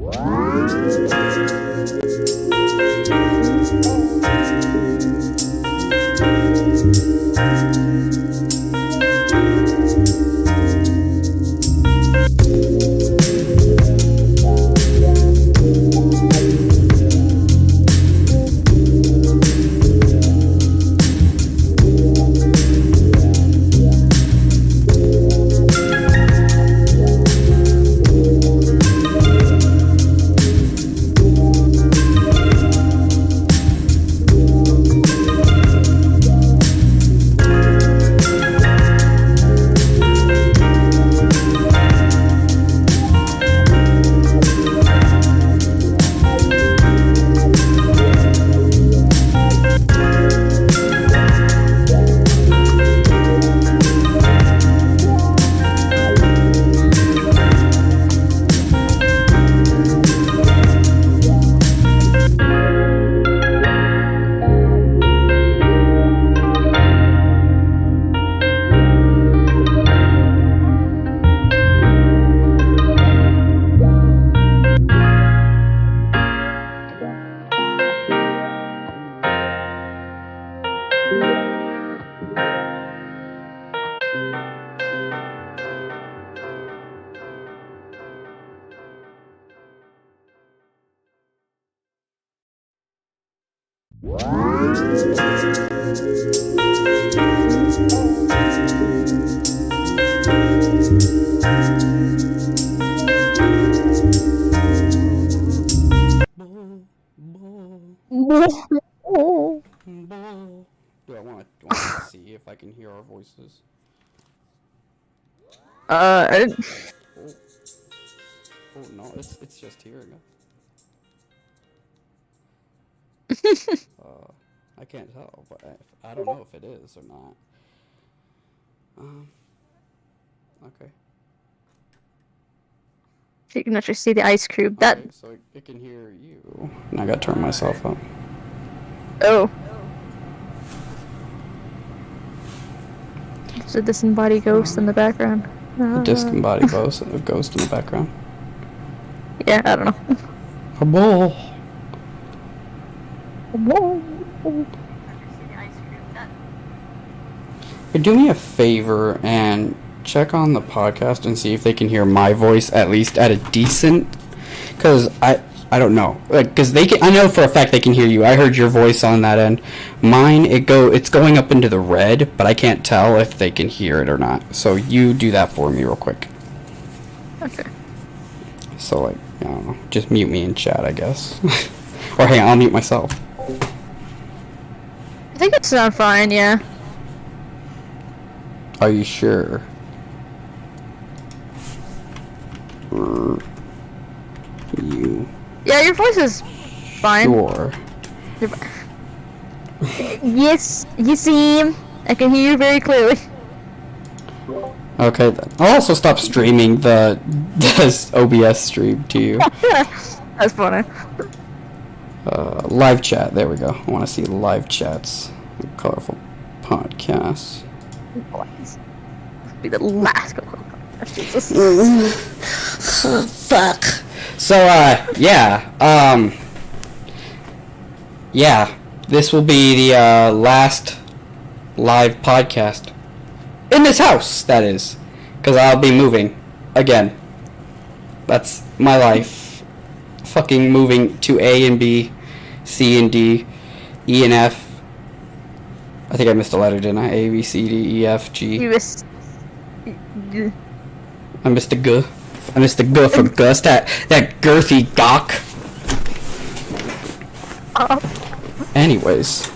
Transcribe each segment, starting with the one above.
Do I want to see if I can hear our voices? I didn't. Oh no, it's just here again. I can't tell, but I don't know if it is or not. Okay. You can actually see the ice cube. That. Okay, so it can hear you. And I gotta turn myself up. Oh. There's a disembodied ghost in the background. A disembodied ghost in the background. Yeah, I don't know. A bull. Whoa. Hey, do me a favor and check on the podcast and see if they can hear my voice at least at a decent. Because I don't know. Like, because they can. I know for a fact they can hear you. I heard your voice on that end. Mine, it's going up into the red, but I can't tell if they can hear it or not. So you do that for me real quick. Okay. So like, I don't know. Just mute me in chat, I guess. Or hey, I'll mute myself. I think it sounds fine. Yeah. Are you sure? You. Yeah, your voice is fine. Sure. Yes, you seem. I can hear you very clearly. Okay then. I'll also stop streaming this OBS stream to you. That's funny. Live chat. There we go. I want to see live chats. Colorful podcasts. Be the last. Jesus. Fuck. So yeah. This will be the last live podcast in this house. That is, because I'll be moving again. That's my life. Fucking moving to A and B, C and D, E and F. I think I missed a letter, didn't I? A, B, C, D, E, F, G. You missed. I missed the G. I missed the G for Gus. That girthy gawk. Anyways.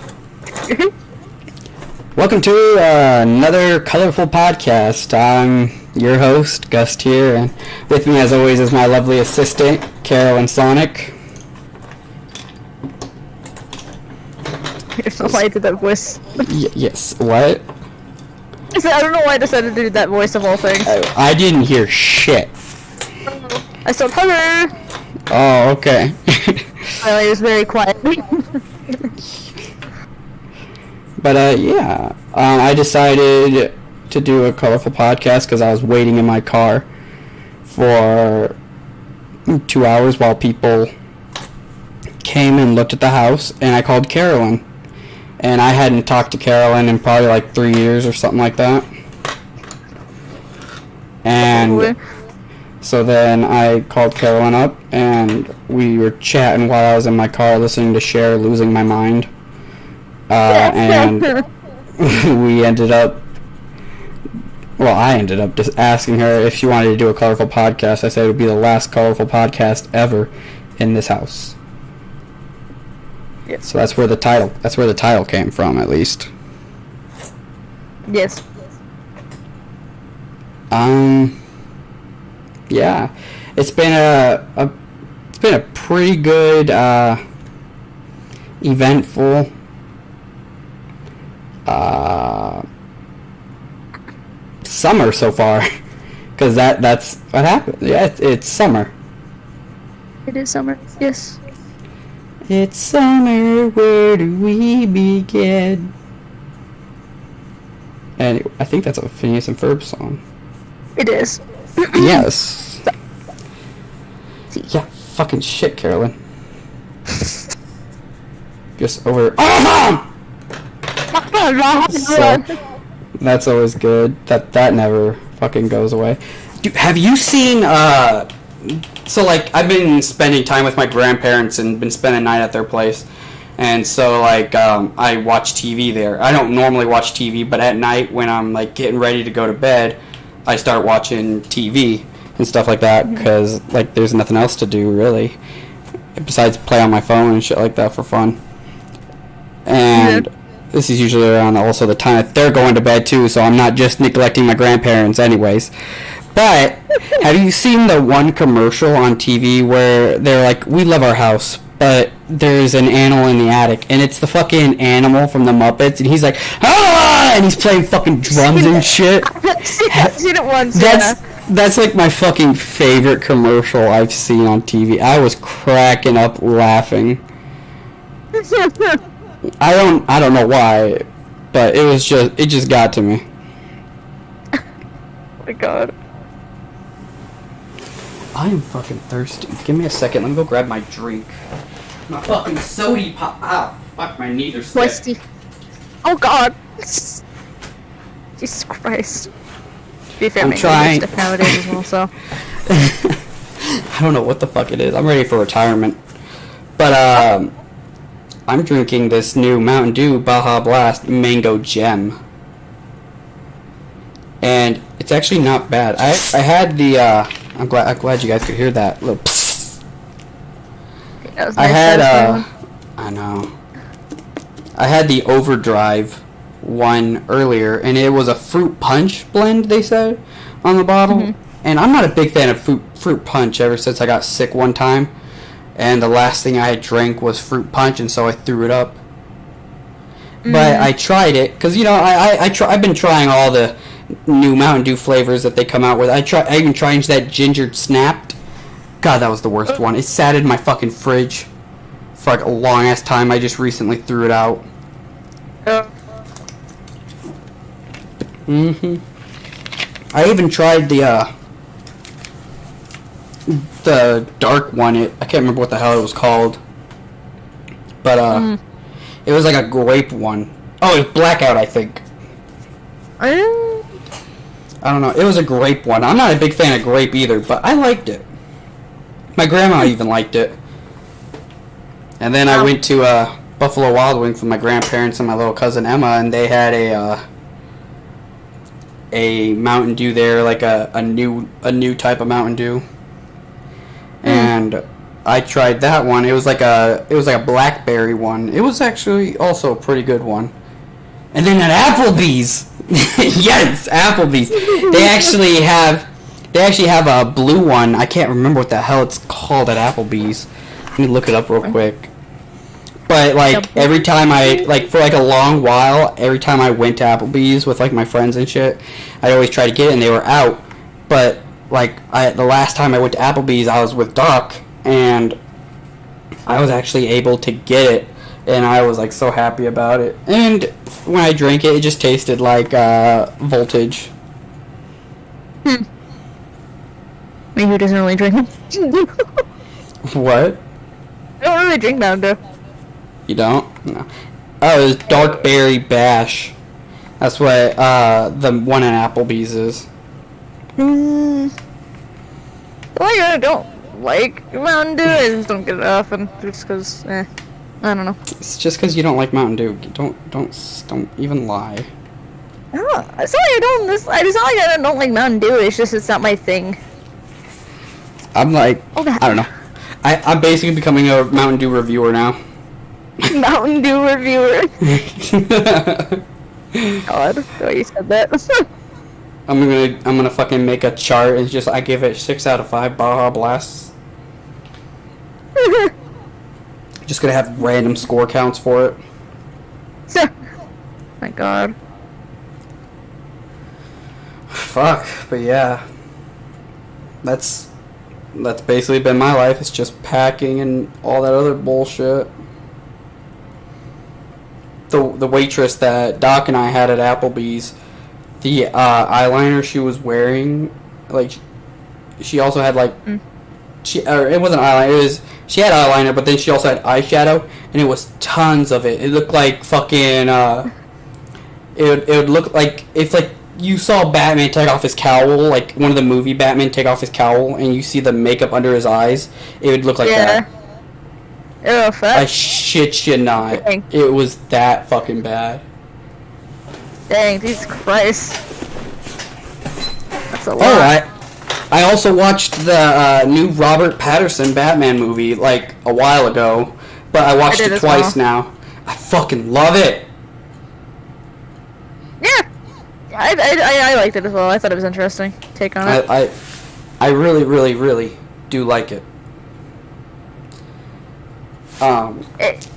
Welcome to another colorful podcast. I'm your host, Gus here, and with me as always is my lovely assistant, Carolyn Sonic. Why I did that voice? Yes, what? I don't know why I decided to do that voice of all things. I didn't hear shit. I said hello. Oh, okay. Well, it was very quiet. But yeah, I decided to do a colorful podcast because I was waiting in my car for 2 hours while people came and looked at the house, and I called Carolyn. And I hadn't talked to Carolyn in probably like 3 years or something like that. And so then I called Carolyn up, and we were chatting while I was in my car listening to Cher, Losing My Mind. And we ended up, well, I ended up just asking her if she wanted to do a colorful podcast. I said it would be the last colorful podcast ever in this house. Yes. So that's where the title came from, at least. Yes. Yeah, it's been a pretty good, eventful, summer so far, because that's what happened. Yeah, it's summer. It is summer. Yes. It's summer, where do we begin? And I think that's a Phineas and Ferb song. It is. Yes. Yeah, fucking shit, Carolyn. Just over. Oh! So, that's always good. That never fucking goes away. Dude, have you seen, so, like, I've been spending time with my grandparents and been spending night at their place. And so, like, I watch TV there. I don't normally watch TV, but at night when I'm, like, getting ready to go to bed, I start watching TV and stuff like that because, like, there's nothing else to do, really, besides play on my phone and shit like that for fun. And this is usually around also the time that they're going to bed, too, so I'm not just neglecting my grandparents anyways. But have you seen the one commercial on TV where they're like, we love our house, but there's an animal in the attic, and it's the fucking animal from the Muppets, and he's like, ah! And he's playing fucking drums and shit. I've seen it once. That's like my fucking favorite commercial I've seen on TV. I was cracking up laughing. I don't know why, but it just got to me. Oh my god. I am fucking thirsty. Give me a second. Let me go grab my drink. My fucking soda pop. Ah, fuck, my knees are stiff. Moisty. Oh god. Jesus Christ. To be fair, I'm trying. Stuff nowadays as well, so. I don't know what the fuck it is. I'm ready for retirement. But, I'm drinking this new Mountain Dew Baja Blast Mango Gem. And it's actually not bad. I had the, I'm glad you guys could hear that little psst. That was I nice had, I know. I had the Overdrive one earlier, and it was a fruit punch blend, they said, on the bottle. Mm-hmm. And I'm not a big fan of fruit punch ever since I got sick one time. And the last thing I had drank was fruit punch, and so I threw it up. Mm-hmm. But I tried it, because, you know, I've been trying all the new Mountain Dew flavors that they come out with. I even tried that ginger snapped. God, that was the worst one. It sat in my fucking fridge for like a long ass time. I just recently threw it out. I even tried the dark one. I can't remember what the hell it was called. But it was like a grape one. Oh, it was Blackout, I think. I don't know. It was a grape one. I'm not a big fan of grape either, but I liked it. My grandma even liked it. And then I went to Buffalo Wild Wings with my grandparents and my little cousin Emma, and they had a Mountain Dew there, like a new type of Mountain Dew. And I tried that one. It was like a blackberry one. It was actually also a pretty good one. And then at Applebee's, yes, Applebee's. They actually have a blue one. I can't remember what the hell it's called at Applebee's. Let me look it up real quick. But like every time for like a long while, every time I went to Applebee's with like my friends and shit, I always try to get it and they were out. But like the last time I went to Applebee's, I was with Doc and I was actually able to get it, and I was like so happy about it. And when I drank it, it just tasted like Voltage. Me who doesn't really drink. What? I don't really drink Mountain Dew. You don't? No. Oh, it was Dark Berry Bash. That's what the one in Applebee's is. I don't like Mountain Dew. I just don't get it often, just because. I don't know. It's just because you don't like Mountain Dew. Don't even lie. It's not like I don't. It's not like I don't like Mountain Dew. It's just it's not my thing. I'm like, Okay. I don't know. I'm basically becoming a Mountain Dew reviewer now. Mountain Dew reviewer. God, the way you said that. I'm gonna fucking make a chart and just I give it 6 out of 5 Baja Blasts. Just gonna have random score counts for it. My God. Fuck, but yeah. That's basically been my life. It's just packing and all that other bullshit. The waitress that Doc and I had at Applebee's, the eyeliner she was wearing, like, she also had like, it wasn't eyeliner. She had eyeliner, but then she also had eyeshadow, and it was tons of it. It looked like fucking. It would look like if like you saw Batman take off his cowl, like one of the movie Batman take off his cowl, and you see the makeup under his eyes. It would look like that. Oh, fuck. I shit you not. Dang. It was that fucking bad. Dang, Jesus Christ. That's a lot. Alright. I also watched the new Robert Pattinson Batman movie like a while ago, but I watched it twice now. I fucking love it. Yeah. I liked it as well. I thought it was interesting. Take on it. I really, really, really do like it.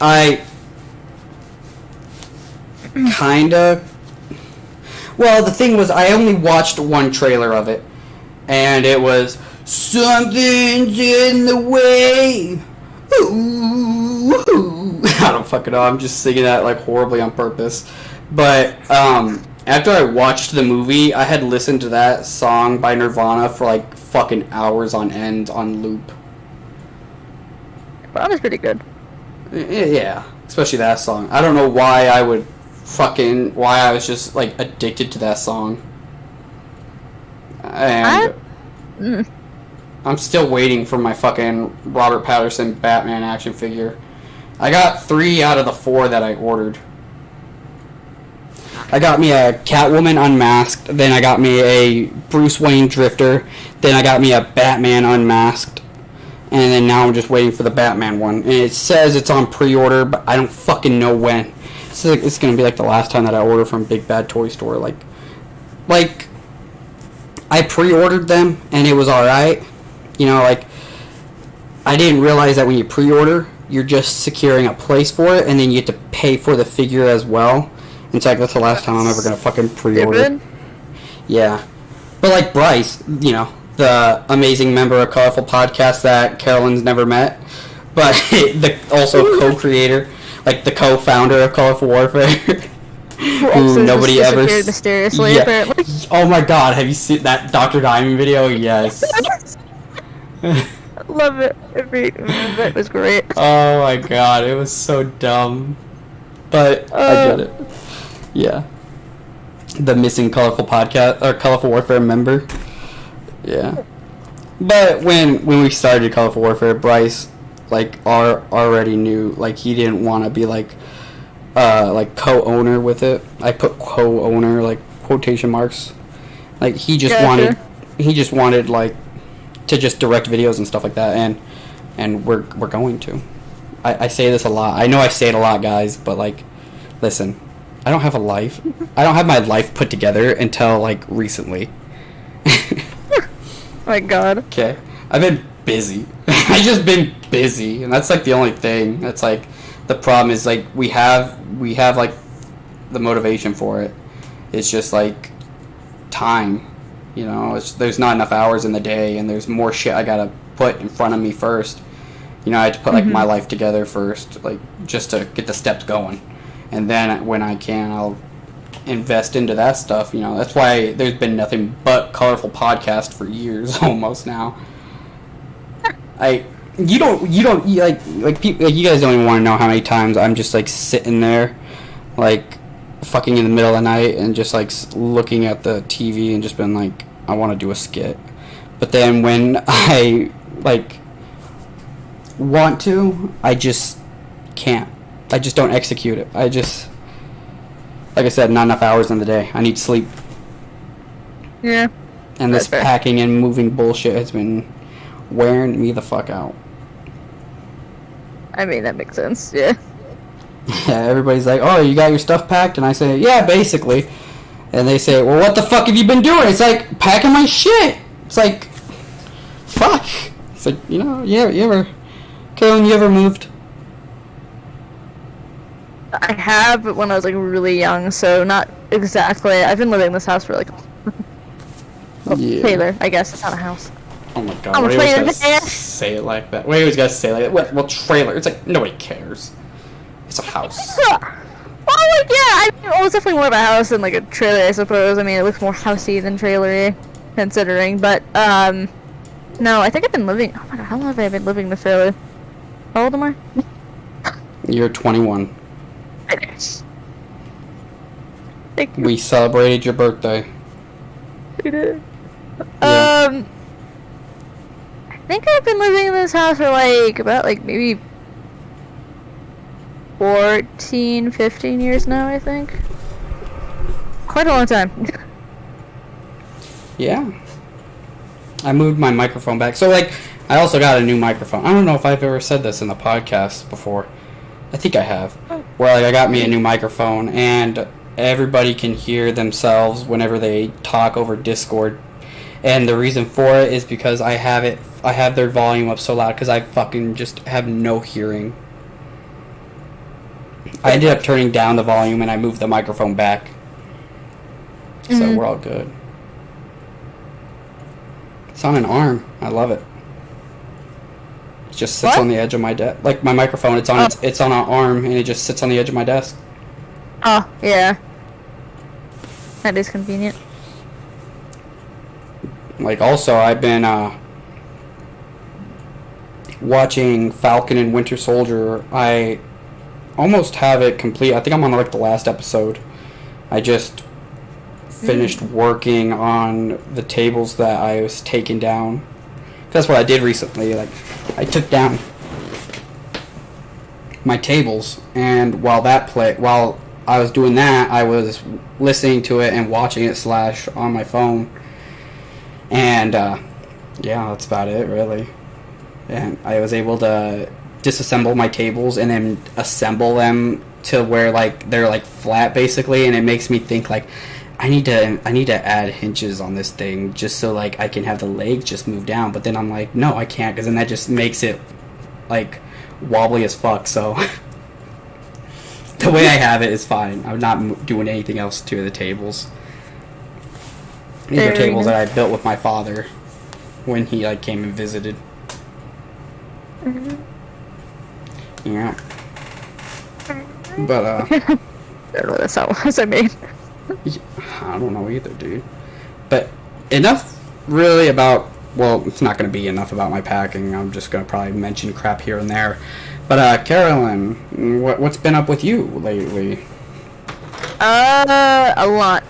I kinda. Well, the thing was, I only watched one trailer of it, and it was something's in the way. Ooh, ooh. I don't fucking know. I'm just singing that like horribly on purpose. But after I watched the movie, I had listened to that song by Nirvana for like fucking hours on end on loop. That was pretty good. Yeah, especially that song. I don't know why I was just like addicted to that song. And I'm still waiting for my fucking Robert Pattinson Batman action figure. I got 3 out of the 4 that I ordered. I got me a Catwoman Unmasked, then I got me a Bruce Wayne Drifter, then I got me a Batman Unmasked, and then now I'm just waiting for the Batman one. And it says it's on pre-order, but I don't fucking know when. So it's gonna be like the last time that I order from Big Bad Toy Store. Like I pre-ordered them and it was alright. You know, like I didn't realize that when you pre-order, you're just securing a place for it, and then you have to pay for the figure as well. In fact, that's the last time I'm ever gonna fucking pre-order. Stupid. Yeah, but like Bryce, you know, the amazing member of Colorful Podcast that Carolyn's never met, but also co-creator, like the co-founder of Colorful Warfare, who nobody ever mysteriously. Yeah. Apparently. Oh my God, have you seen that Dr. Diamond video? Yes. Love it. It was great. Oh my God, it was so dumb, but I get it. Yeah. The missing Colorful Podcast or Colorful Warfare member. Yeah. But when we started Colorful Warfare, Bryce already knew, like, he didn't want to be like co-owner with it. I put co-owner like quotation marks. Like he just wanted like to just direct videos and stuff like that, and we're going to. I say this a lot. I know I say it a lot, guys, but like, listen, I don't have a life. I don't have my life put together until like recently. My God. Okay, I've been busy. I've just been busy, and that's like the only thing. That's like the problem is like we have like the motivation for it. It's just like time, you know. There's not enough hours in the day, and there's more shit I gotta put in front of me first. You know, I had to put like my life together first, like just to get the steps going, and then when I can, I'll invest into that stuff. You know, that's why there's been nothing but colorful podcast for years almost now. You guys don't even want to know how many times I'm just like sitting there, like fucking in the middle of the night and just like looking at the TV and just been like, I want to do a skit, but then when I like want to, I just can't. I just don't execute it. I just, like I said, not enough hours in the day. I need sleep. Yeah. And this That's fair. packing and moving bullshit has been wearing me the fuck out. I mean, that makes sense. Yeah. Yeah, everybody's like, oh, you got your stuff packed? And I say, yeah, basically. And they say, well, what the fuck have you been doing? It's like, packing my shit. It's like, fuck. It's like, you know, you ever, Kaylin, you ever moved? I have, but when I was like really young, so not exactly. I've been living in this house for like Yeah. trailer, I guess. It's not a house. Oh my god, I'm why a do you always trailer gotta man. say it like that? Why do you always gotta say it like that? Well, trailer. It's like, nobody cares. It's a house. Well, like, yeah, I mean, well, it's definitely more of a house than like a trailer, I suppose. I mean, it looks more housey than trailery, considering. But no, I think I've been living. Oh my god, how long have I been living in the trailer? How old am I? You're 21. Thank you. We celebrated your birthday. We did. Yeah. I think I've been living in this house for like about like maybe 14, 15 years now, I think. Quite a long time. Yeah. I moved my microphone back. So, like, I also got a new microphone. I don't know if I've ever said this in the podcast before. I think I have. Where, like, I got me a new microphone, and everybody can hear themselves whenever they talk over Discord. And the reason for it is because I have their volume up so loud because I fucking just have no hearing. I ended up turning down the volume and I moved the microphone back. So we're all good. It's on an arm. I love it. It just sits What? on the edge of my desk. Like my microphone, it's on it's on an arm and it just sits on the edge of my desk. Oh, yeah. That is convenient. Like also I've been watching Falcon and Winter Soldier. I almost have it complete. I think I'm on like the last episode. I just finished working on the tables that I was taking down. That's what I did recently. Like I took down my tables, and while I was doing that, I was listening to it and watching it / on my phone. And yeah, that's about it really. And I was able to disassemble my tables and then assemble them to where like they're like flat basically, and it makes me think like I need to add hinges on this thing just so like I can have the legs just move down. But then I'm like, no, I can't, because then that just makes it like wobbly as fuck. So the way I have it is fine. I'm not doing anything else to the tables. These are tables that I built with my father when he like came and visited. Yeah. But I don't know what that sound was I made. I don't know either, dude. But enough really about, well, it's not going to be enough about my packing. I'm just going to probably mention crap here and there. But Carolyn, what's been up with you lately? A lot.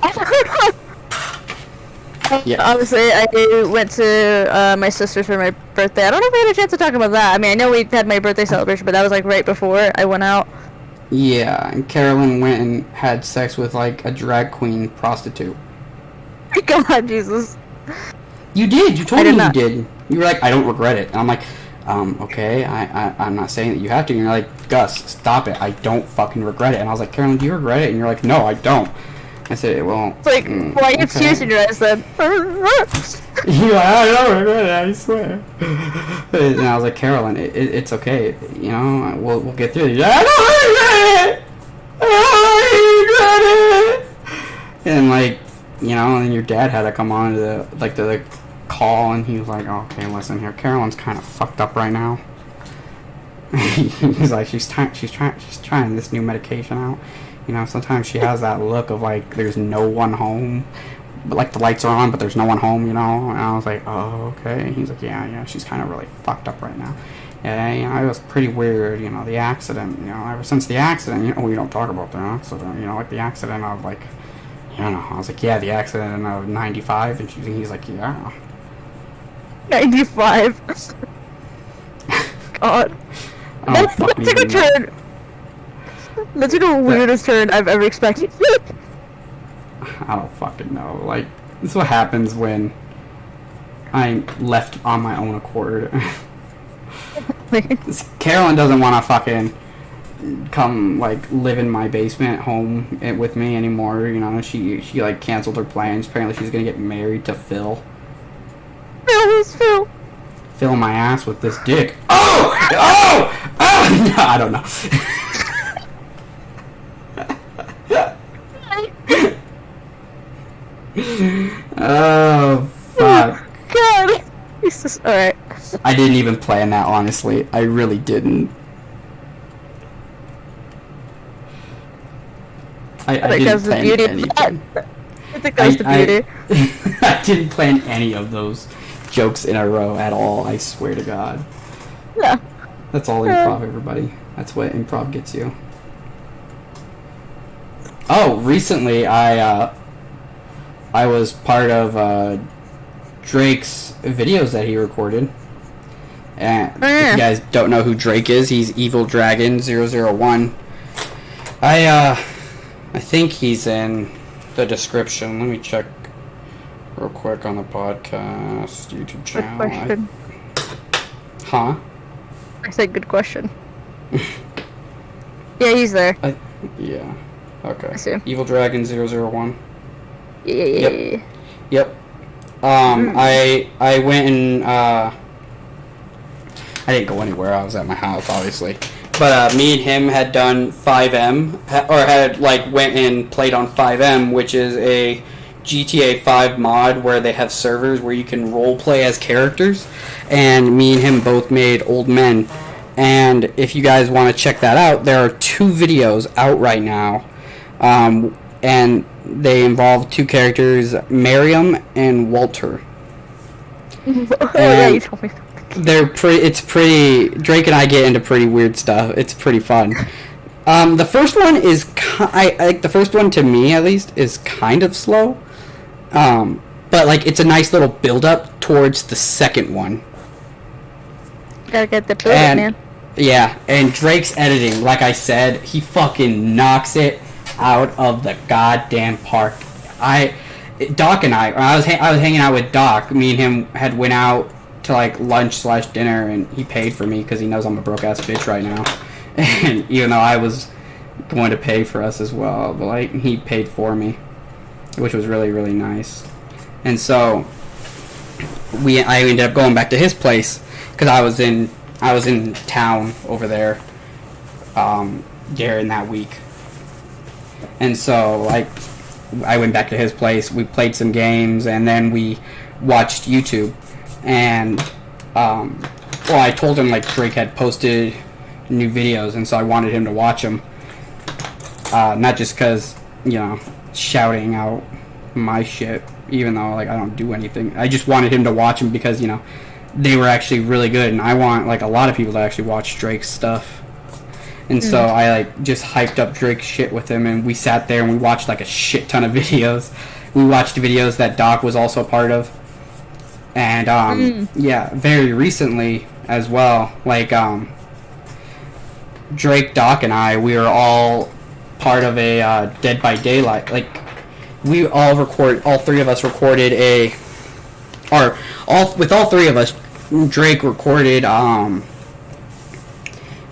Yeah. Obviously, I went to my sister's for my birthday. I don't know if we had a chance to talk about that. I mean, I know we had my birthday celebration, but that was like right before I went out. Yeah, and Carolyn went and had sex with like a drag queen prostitute. My God, Jesus. You did. You told I did me not. you did. You were like, I don't regret it. And I'm like, okay, I'm not saying that you have to. And you're like, Gus, stop it. I don't fucking regret it. And I was like, Carolyn, do you regret it? And you're like, no, I don't. I said, well... It's like, why you have tears in your eyes then? You're like, I don't regret it, I swear. And I was like, Carolyn, it's okay. You know, we'll get through it. I don't regret it! I don't regret it! And like, you know, and your dad had to come on to the call, and he was like, okay, listen here, Carolyn's kind of fucked up right now. He's like, she's trying this new medication out. You know, sometimes she has that look of like there's no one home, but like the lights are on, but there's no one home. You know, and I was like, oh, okay. And he's like, yeah, she's kind of really fucked up right now. Yeah, you know, it was pretty weird. You know, the accident. You know, ever since the accident, you know, we don't talk about the accident. You know, like the accident of like, you know, I was like, yeah, the accident of '95, and he's like, yeah. 95. God. That's like a turn. That's like the weirdest turn I've ever expected. I don't fucking know. Like, this is what happens when I'm left on my own accord. Carolyn doesn't want to fucking come, like, live in my basement home with me anymore, you know? She like, canceled her plans. Apparently she's gonna get married to Phil. Who's Phil? Fill my ass with this dick. Oh! Oh! Oh! No, I don't know. Oh, fuck. God. Jesus. Alright. I didn't even plan that, honestly. I really didn't. I didn't plan anything. I think that's the beauty. I didn't plan any of those jokes in a row at all, I swear to God. Yeah. That's all improv, everybody. That's what improv gets you. Oh, recently I was part of Drake's videos that he recorded. And if you guys don't know who Drake is, he's Evil Dragon 001. I think he's in the description. Let me check real quick on the podcast YouTube channel. Good question. Huh? I said good question. Yeah, he's there. Yeah. Okay. I see him. Evil Dragon 001. Yeah. Yep. I went and I didn't go anywhere. I was at my house, obviously. But me and him had done 5M, or had like went and played on 5M, which is a GTA 5 mod where they have servers where you can role play as characters. And me and him both made Old Men. And if you guys want to check that out, there are 2 videos out right now. And they involve 2 characters, Miriam and Walter. Yeah, you told me. It's pretty. Drake and I get into pretty weird stuff. It's pretty fun. The first one is, like the first one to me at least is kind of slow. But like it's a nice little build up towards the second one. Gotta get the build, man. Yeah, and Drake's editing, like I said, he fucking knocks it out of the goddamn park. Doc and I was hanging out with Doc. Me and him had went out to like lunch/dinner, and he paid for me because he knows I'm a broke ass bitch right now. And even though I was going to pay for us as well, but like he paid for me, which was really, really nice. And so I ended up going back to his place because I was in town over there during that week. And so like I went back to his place, we played some games, and then we watched YouTube. And I told him like Drake had posted new videos, and so I wanted him to watch them, not just because, you know, shouting out my shit, even though like I don't do anything. I just wanted him to watch them because, you know, they were actually really good, and I want like a lot of people to actually watch Drake's stuff. And so I like just hyped up Drake's shit with him, and we sat there and we watched like a shit ton of videos. We watched videos that Doc was also a part of. And yeah, very recently as well, like Drake, Doc, and we were all part of a Dead by Daylight. Like all 3 of us recorded with all 3 of us, Drake recorded a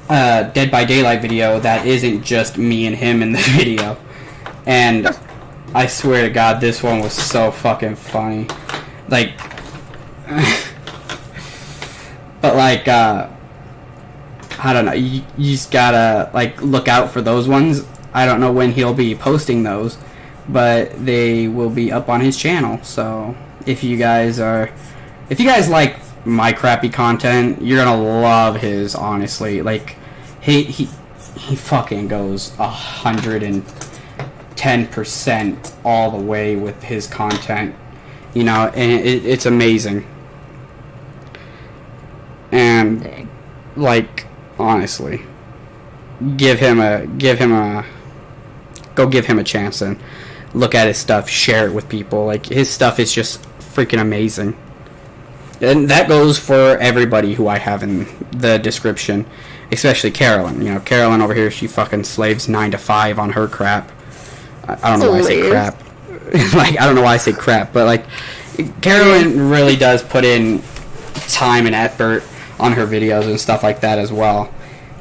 Dead by Daylight video that isn't just me and him in the video. And I swear to God, this one was so fucking funny. Like, but like I don't know, you just gotta like look out for those ones. I don't know when he'll be posting those, but they will be up on his channel. So if you guys like my crappy content, you're gonna love his, honestly. Like he he fucking goes 110% all the way with his content, you know, and it's amazing. And Dang. like, honestly, give him a chance and look at his stuff, share it with people. Like, his stuff is just freaking amazing. And that goes for everybody who I have in the description, especially Carolyn. You know, Carolyn over here, she fucking slaves 9 to 5 on her crap. I don't know why I say crap. Like, I don't know why I say crap, but like, Carolyn really does put in time and effort on her videos and stuff like that as well.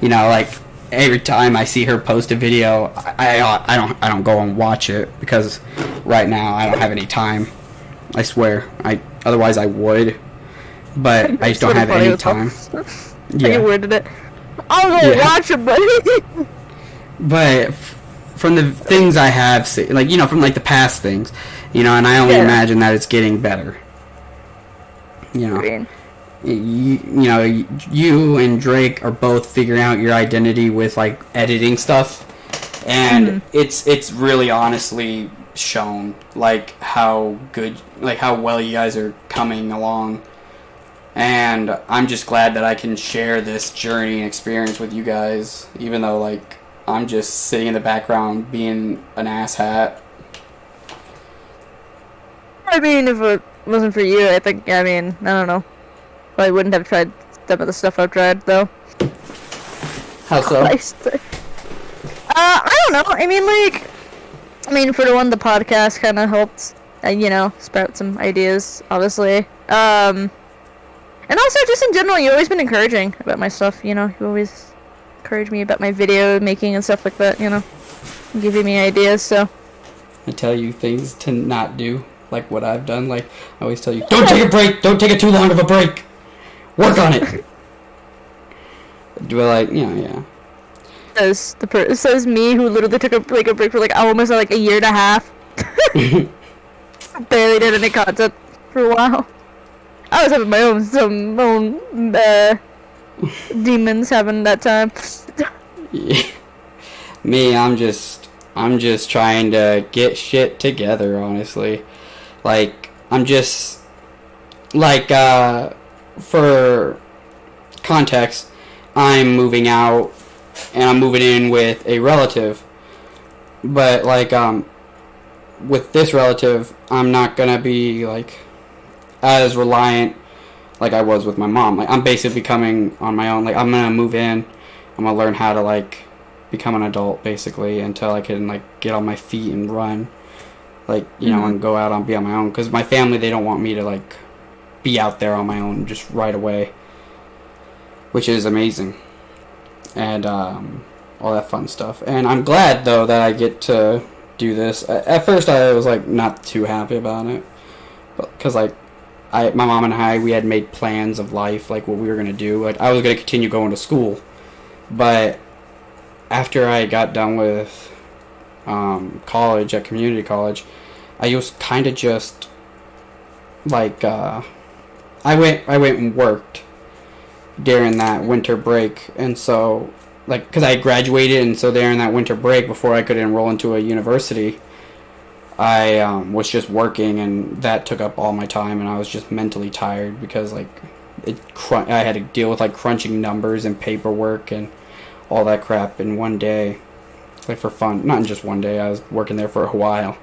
You know, like, every time I see her post a video, I don't go and watch it, because right now I don't have any time. I swear. Otherwise I would, but I just don't have any time. Yeah. You worded it. I'll go watch it, buddy. But from the things I have seen, like, you know, from like the past things, you know, and I only imagine that it's getting better. You know. You know, you and Drake are both figuring out your identity with like editing stuff, and it's really honestly shown like how good, like how well you guys are coming along, and I'm just glad that I can share this journey and experience with you guys, even though like I'm just sitting in the background being an asshat. I mean, if it wasn't for you, I think, I mean, I don't know. I wouldn't have tried some of the stuff I've tried, though. How so? I don't know. I mean, for the one, the podcast kind of helped, you know, sprout some ideas, obviously. And also, just in general, you've always been encouraging about my stuff, you know. You always encourage me about my video making and stuff like that, you know. Giving me ideas, so. I tell you things to not do, like what I've done. Like, I always tell you, don't take a break! Don't take a too long of a break! Work on it. Do I like, you know, yeah. Says me, who literally took a break for like almost like a year and a half. Barely did any content for a while. I was having my own demons having that time. Yeah. Me, I'm just trying to get shit together, honestly. Like, I'm just like for context, I'm moving out and I'm moving in with a relative, but like with this relative, I'm not gonna be like as reliant like I was with my mom. Like, I'm basically becoming on my own. Like, I'm gonna move in, I'm gonna learn how to like become an adult basically until I can like get on my feet and run, like, you know, and go out and be on my own, because my family, they don't want me to like be out there on my own just right away, which is amazing, and all that fun stuff. And I'm glad though that I get to do this. At first I was like not too happy about it, because like my mom and I, we had made plans of life, like what we were gonna do. Like, I was gonna continue going to school, but after I got done with college at community college, I was kind of just like I went and worked during that winter break, and so like, because I graduated, and so during that winter break before I could enroll into a university, I was just working, and that took up all my time, and I was just mentally tired because like I had to deal with like crunching numbers and paperwork and all that crap in one day, like for fun. Not in just one day. I was working there for a while,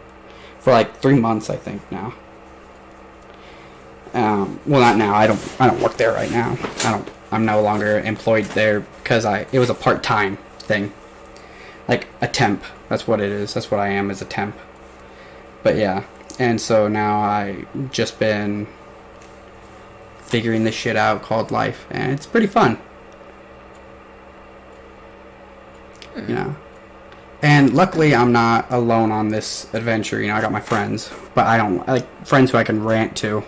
for like 3 months, I think now. Well, not now. I don't work there right now. I'm no longer employed there because it was a part-time thing, like a temp. That's what it is. That's what I am, as a temp. But yeah, and so now I just been figuring this shit out called life, and it's pretty fun. You know, and luckily I'm not alone on this adventure. You know, I got my friends, but I like friends who I can rant to,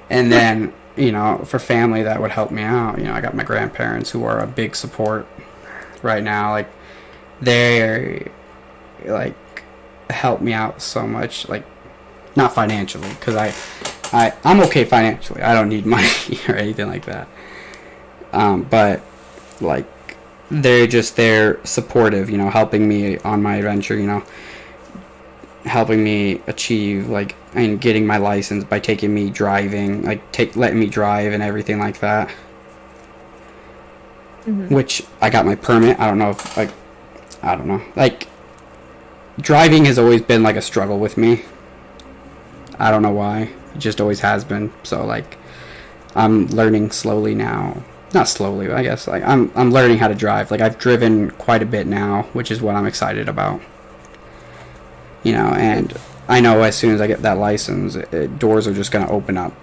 and then, you know, for family that would help me out. You know, I got my grandparents who are a big support right now. Like, they're like help me out so much. Like, not financially, because I'm okay financially. I don't need money or anything like that. But like, they're just there supportive, you know, helping me on my adventure, you know, helping me achieve like and getting my license by taking me driving, like letting me drive and everything like that. Which I got my permit. I don't know if like I don't know. Like driving has always been like a struggle with me. I don't know why. It just always has been. So like I'm learning slowly now. Not slowly, but I guess like I'm learning how to drive. Like I've driven quite a bit now, which is what I'm excited about. You know, and I know as soon as I get that license, doors are just going to open up.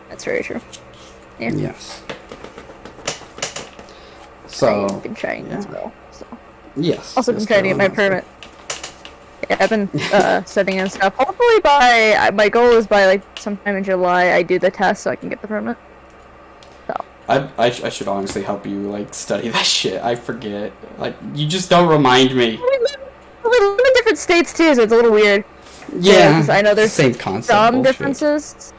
That's very true. Yeah. Yes. So I've been trying as well. So. Yes. Also been trying to get my permit. Yeah, I've been studying and stuff. Hopefully by my goal is by like sometime in July I do the test so I can get the permit. So. I should honestly help you like study that shit. I forget. Like you just don't remind me. We live in different states too, so it's a little weird. Yeah. 'Cause I know there's same concept. some bullshit. differences.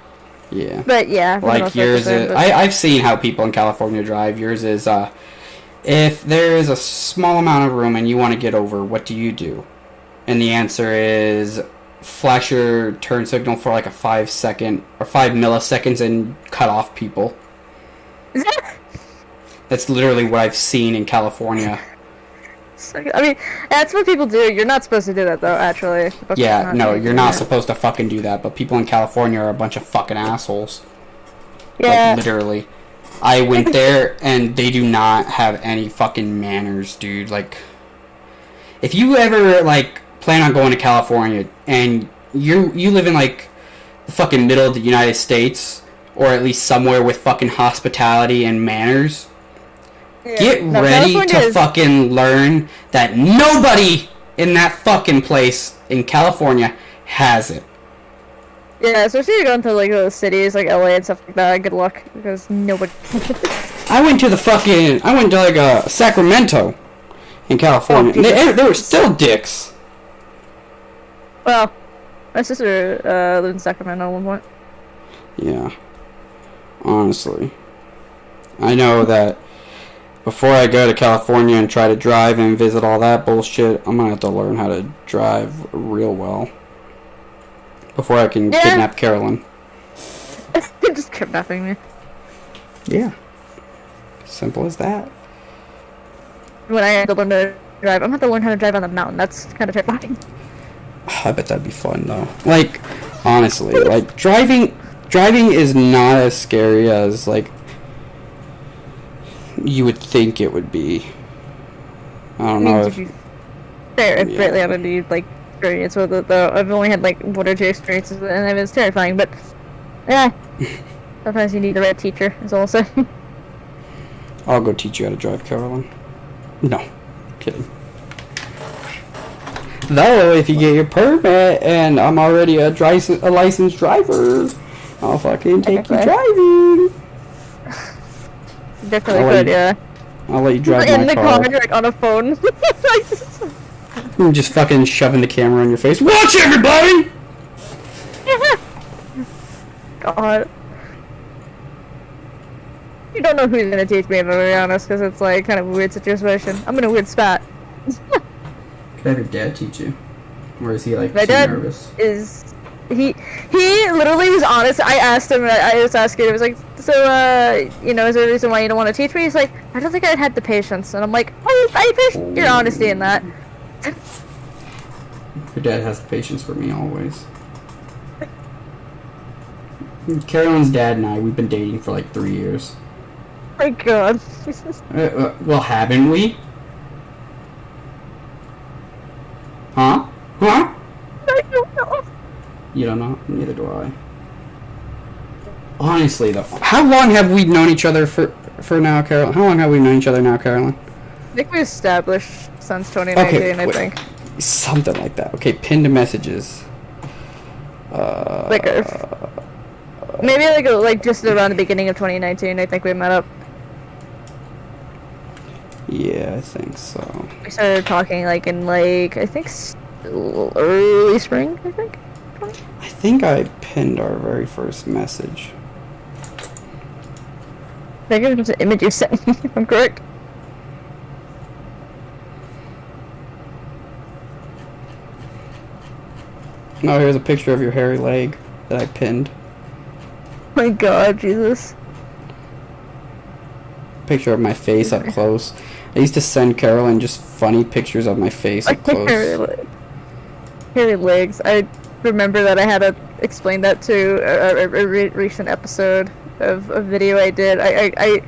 Yeah. But yeah. Like yours is. I've seen how people in California drive. Yours is if there is a small amount of room and you want to get over, what do? And the answer is flash your turn signal for like a 5 second or 5 milliseconds and cut off people. That's literally what I've seen in California. I mean, that's what people do. You're not supposed to do that, though, actually. Yeah, no, you're not supposed to fucking do that, but people in California are a bunch of fucking assholes. Yeah. Like, literally. I went there, and they do not have any fucking manners, dude. Like, if you ever, like, plan on going to California, and you live in, like, the fucking middle of the United States, or at least somewhere with fucking hospitality and manners... Yeah. Get ready to fucking learn that nobody in that fucking place in California has it. Yeah, especially if you're going to like those cities like LA and stuff like that. Good luck, because nobody. I went to like Sacramento in California. Oh, they were still dicks. Well, my sister lived in Sacramento at one point. Yeah. Honestly. I know that before I go to California and try to drive and visit all that bullshit, I'm gonna have to learn how to drive real well. Before I can kidnap Carolyn. Just kidnapping me. Yeah. Simple as that. When I have to learn to drive, I'm gonna have to learn how to drive on the mountain. That's kind of terrifying. I bet that'd be fun though. Like, honestly, like driving is not as scary as like you would think it would be. I don't know if... Fair, if really had any, like, experience with it, though. I've only had, like, 1 or 2 experiences, and it was terrifying, but... Yeah. Sometimes you need the right teacher, is all I'll say. I'll go teach you how to drive, Carolyn. No. Kidding. Though, if you get your permit, and I'm already a licensed driver, I'll fucking take you driving. Definitely could, yeah. I'll let you drive in my the car. like, on a phone. I'm just fucking shoving the camera in your face. Watch everybody! God. You don't know who's gonna teach me, if I'm gonna be honest, because it's, like, kind of a weird situation. I'm in a weird spot. Could I have your dad teach you? Or is he, like, My too dad nervous? is... He literally was honest. I asked him, I just asked him, I was like, so, you know, is there a reason why you don't want to teach me? He's like, I don't think I'd had the patience. And I'm like, I appreciate your honesty in that. Your dad has the patience for me always. Carolyn's dad and I, we've been dating for like 3 years. Oh my god. Well, haven't we? Huh? Huh? I don't know. You don't know? Neither do I. Honestly, though, how long have we known each other for now, Carolyn? How long have we known each other now, Carolyn? I think we established since 2019, Okay, I think. Something like that. Okay, pinned messages. Like, maybe like just around the beginning of 2019, I think we met up. Yeah, I think so. We started talking like in like, I think early spring, I think. I think I pinned our very first message. I think it was an image you sent me, if I'm correct. No, here's a picture of your hairy leg that I pinned. My god, Jesus. Picture of my face up close. I used to send Carolyn just funny pictures of my face up close. Hairy legs. I remember that I had to explain that to a recent episode of a video I did. I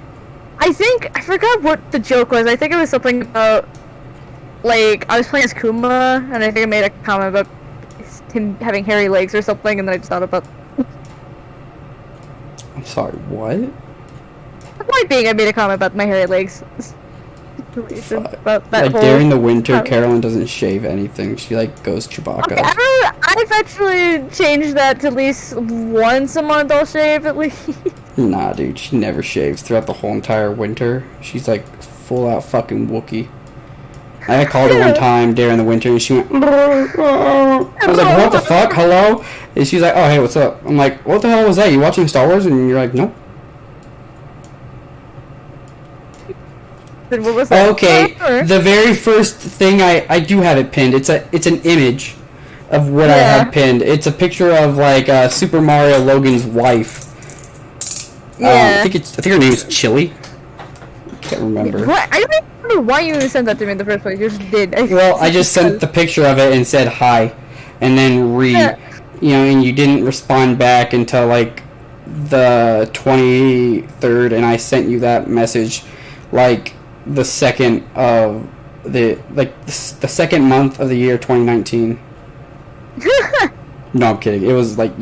think, I forgot what the joke was. I think it was something about, like, I was playing as Kuma, and I think I made a comment about him having hairy legs or something, and then I just thought about... I'm sorry, what? The point being, I made a comment about my hairy legs. About that like, whole... during the winter, Carolyn doesn't shave anything. She, like, goes Chewbacca. Okay, I've actually changed that to at least once a month I'll shave, at least. Nah, dude, she never shaves throughout the whole entire winter. She's, like, full-out fucking Wookiee. I called her one time during the winter, and she went... I was like, what the fuck? Hello? And she's like, oh, hey, what's up? I'm like, what the hell was that? You watching Star Wars? And you're like, nope. Then what was that? Okay, the very first thing I do have it pinned. It's an image of what I had pinned. It's a picture of like Super Mario Logan's wife. Yeah. I think her name is Chili. I can't remember. What? I don't remember why you even sent that to me in the first place. You just did. I just sent the picture of it and said hi, and then and you didn't respond back until like the 23rd, and I sent you that message like the second of the second month of the year 2019. No, I'm kidding. It was like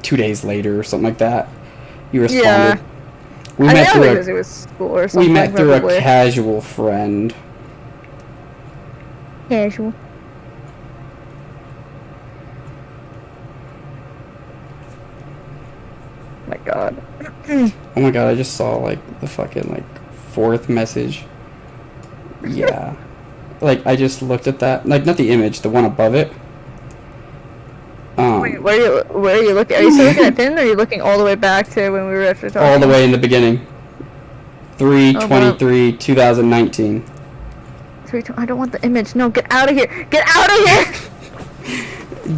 2 days later or something like that. You responded. Yeah. We met through it was school or something. We met through probably. a casual friend. Casual. My god. Oh my god, I just saw like the fucking like fourth message. Yeah. Like I just looked at that. Like not the image, the one above it. Wait, where are you looking? Are you still looking at Finn, or are you looking all the way back to when we were actually talking? All the way in the beginning. 3/23/2019. I don't want the image. No, get out of here! Get out of here!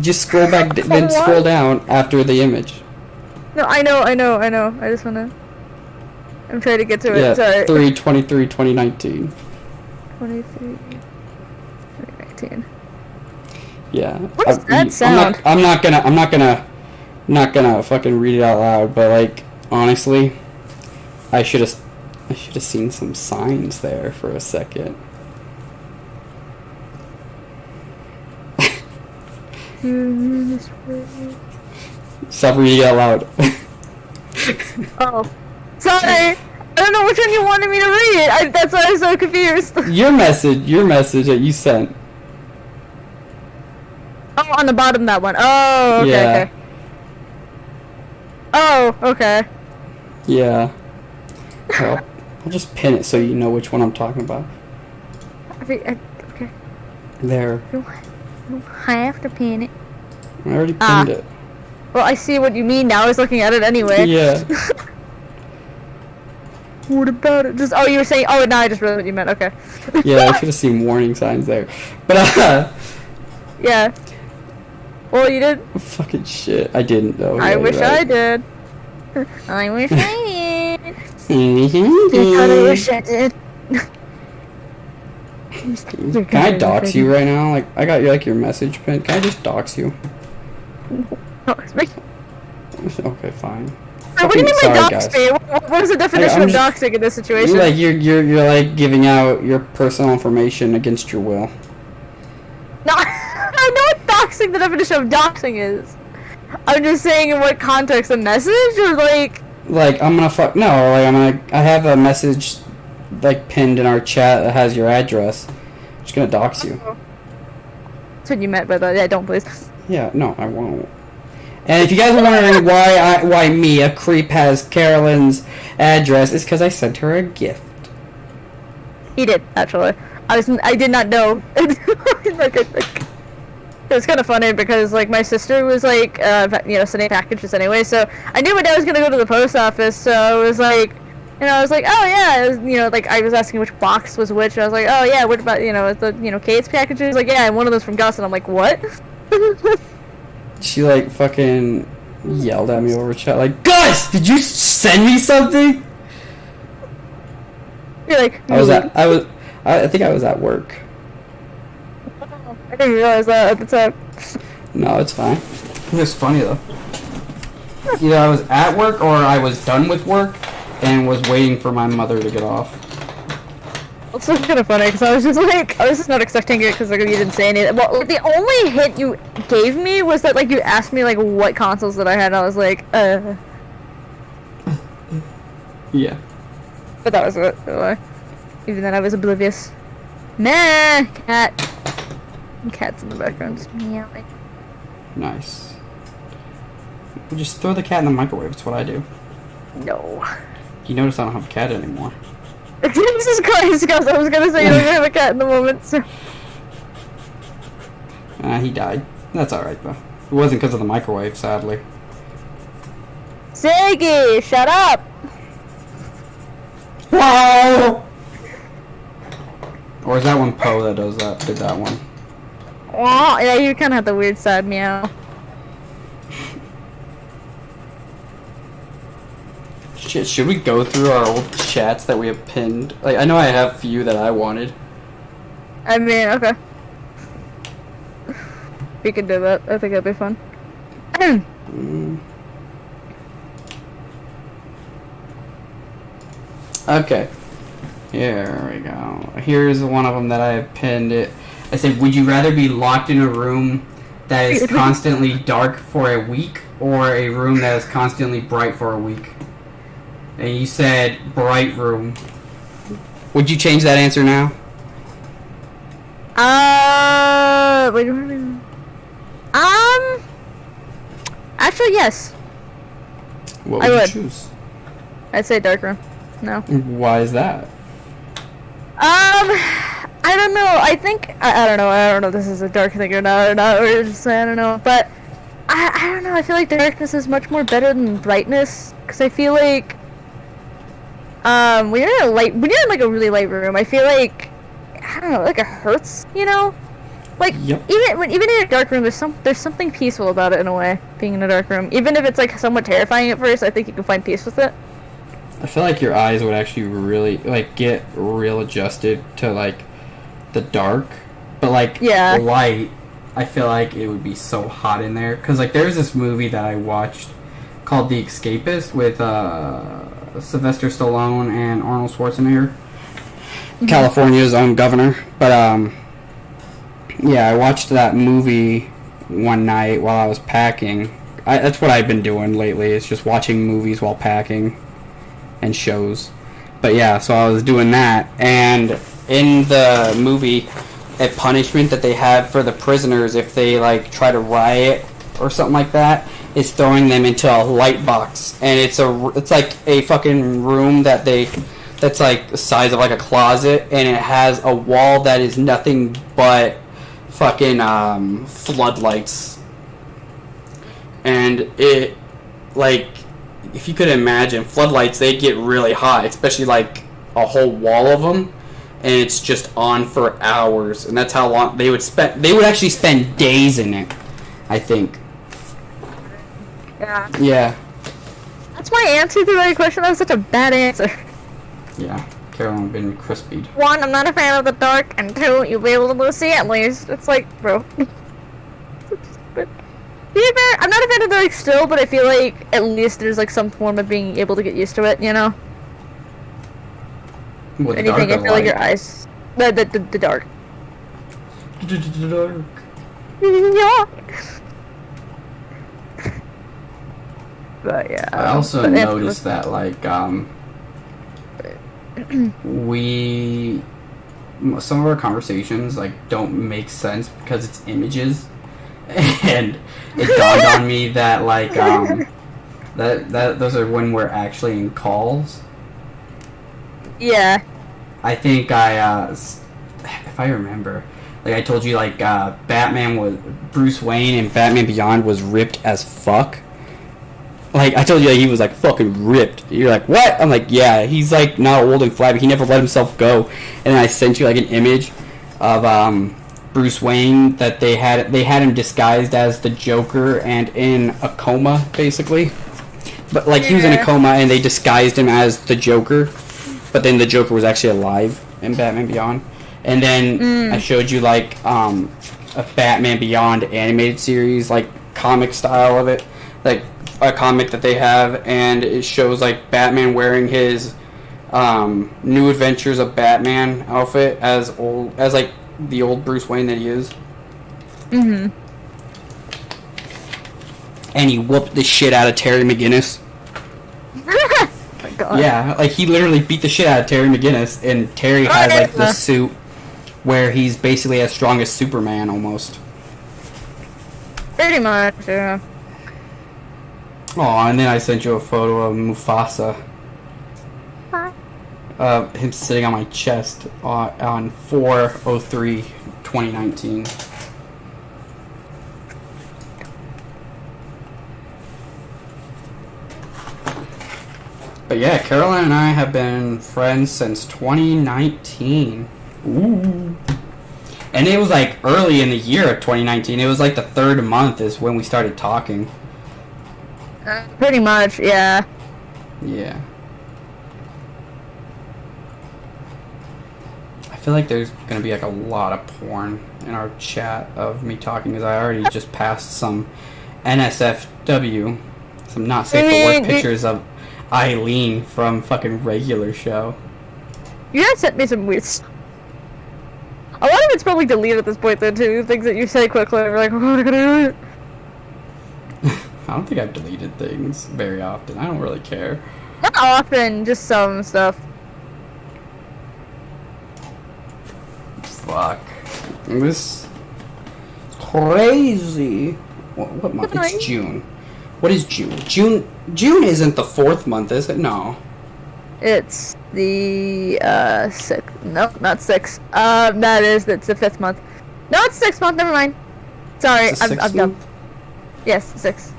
Just scroll back, then scroll down after the image. No, I know. I just wanna... I'm trying to get to it, Yeah, sorry. 3/23/2019. 2019. Yeah. What does that sound? I'm not gonna fucking read it out loud, but like honestly, I should have seen some signs there for a second. Stop reading it out loud. Oh, sorry. I don't know which one you wanted me to read. That's why I'm so confused. Your message that you sent. Oh, on the bottom, that one. Oh, okay. Yeah. Okay. Oh, okay. Yeah. Well, I'll just pin it so you know which one I'm talking about. Okay. There. You have to pin it. I already pinned it. Well, I see what you mean now. I was looking at it anyway. Yeah. What about it? Just you were saying. Oh, no, I just realized what you meant. Okay. Yeah, I should have seen warning signs there. But yeah. Well, you did. Fucking shit. I didn't though. I wish I did. I wish I did. I wish I did. Can I dox you right now? Like I got your message pinned. Can I just dox you? Okay, fine. What do you mean by guys. dox me? What is the definition of doxing in this situation? Like you're like giving out your personal information against your will. No, I know what doxing, the definition of doxing is. I'm just saying in what context, a message or like. Like I'm gonna I have a message like pinned in our chat that has your address. I'm just gonna dox you. That's what you meant by that. Yeah, don't please. Yeah, no, I won't. And if you guys are wondering why me, a creep, has Carolyn's address, it's because I sent her a gift. He did, actually. I did not know. It was kind of funny because like my sister was like sending packages anyway, so I knew my dad was gonna go to the post office, so I was like, And I was like, oh yeah, it was, like I was asking which box was which. And I was like, oh yeah, what about the Kate's packages? He's like, yeah, and one of those from Gus. And I'm like, what? She like fucking yelled at me over chat like, Gus, did you send me something? You're like, I think I was at work. I didn't realize that at the time. No, it's fine. It was funny though. Either I was at work or I was done with work and was waiting for my mother to get off. It's kind of funny because I was just not expecting it because like you didn't say anything. Well, the only hint you gave me was that like you asked me like what consoles that I had. And I was like, Yeah. But that was it. Even then, I was oblivious. Nah, cat. Cat's in the background just meowing. Nice. Just throw the cat in the microwave. That's what I do. No. You notice I don't have a cat anymore. Jesus Christ, guys! I was gonna say you don't have a cat in the moment. So. He died. That's alright though. It wasn't because of the microwave, sadly. Ziggy, shut up! Wow! Or is that one Poe that did that one? Oh, yeah, you kind of have the weird side meow. Shit, should we go through our old chats that we have pinned? Like, I know I have a few that I wanted. I mean, okay. We could do that. I think that'd be fun. Okay. Here we go. Here's one of them that I have pinned. I said, would you rather be locked in a room that is constantly dark for a week or a room that is constantly bright for a week? And you said bright room. Would you change that answer now? Wait, actually, yes. What would I you would. choose? I'd say dark room. No. Why is that? I don't know. I think I don't know. I don't know if this is a dark thing or not. Or just I don't know. But I don't know. I feel like darkness is much more better than brightness because I feel like when you're in like a really light room, I feel like I don't know, like it hurts. Like Yep. even in a dark room, there's something peaceful about it in a way. Being in a dark room, even if it's like somewhat terrifying at first, I think you can find peace with it. I feel like your eyes would actually really like get real adjusted to like the dark, but like Yeah. light. I feel like it would be so hot in there because like there's this movie that I watched called The Escapist with Sylvester Stallone and Arnold Schwarzenegger, California's own governor. But yeah, I watched that movie one night while I was packing. That's what I've been doing lately. Is just watching movies while packing and shows. But yeah, so I was doing that, and in the movie, a punishment that they have for the prisoners if they like try to riot or something like that is throwing them into a light box, and it's like a fucking room that's like the size of like a closet, and it has a wall that is nothing but fucking floodlights, and it like if you could imagine floodlights, they get really hot, especially like a whole wall of them, and it's just on for hours, and that's how long they would spend. They would actually spend days in it, I think. Yeah. Yeah. That's my answer to that question. That was such a bad answer. Yeah. Carolyn been crispied. One, I'm not a fan of the dark, and two, you'll be able to see at least. It's like, bro. But I'm not a fan of the dark still, but I feel like at least there's like some form of being able to get used to it, What, Anything, dark I or feel like your light? eyes. The dark. Dark. Yeah. But yeah. I also but noticed that like some of our conversations like don't make sense because it's images, and it dawned on me that like that those are when we're actually in calls. Yeah. I think if I remember, like I told you, like Bruce Wayne and Batman Beyond was ripped as fuck. Like, I told you that he was, like, fucking ripped. You're like, what? I'm like, yeah, he's, like, not old and flabby. He never let himself go. And then I sent you, like, an image of, Bruce Wayne that they had him disguised as the Joker and in a coma, basically. But, like, he was in a coma and they disguised him as the Joker. But then the Joker was actually alive in Batman Beyond. And then I showed you, like, a Batman Beyond animated series, like, comic style of it. Like, a comic that they have, and it shows like Batman wearing his New Adventures of Batman outfit as like the old Bruce Wayne that he is. And he whooped the shit out of Terry McGinnis. Oh my God. Yeah, like he literally beat the shit out of Terry McGinnis, and Terry has like the suit where he's basically as strong as Superman almost. Pretty much, yeah. Oh, and then I sent you a photo of Mufasa. Hi. Him sitting on my chest on 4/03/2019. But yeah, Caroline and I have been friends since 2019. Ooh. And it was like early in the year of 2019. It was like the third month is when we started talking. Pretty much, yeah. Yeah. I feel like there's gonna be like a lot of porn in our chat of me talking because I already just passed some NSFW, some not safe for work pictures of Eileen from fucking Regular Show. You guys sent me some weird stuff. A lot of it's probably deleted at this point, though, too. Things that you say quickly, you're like, what am I gonna do? I don't think I've deleted things very often. I don't really care. Not often, just some stuff. Fuck. This crazy. What month? It's June. What is June? June isn't the 4th month, is it? No. It's the 6th. No, not 6th. That's the 5th month. No, it's 6th month. Never mind. Sorry, It's the I'm 6th dumb. month? Yes, 6th.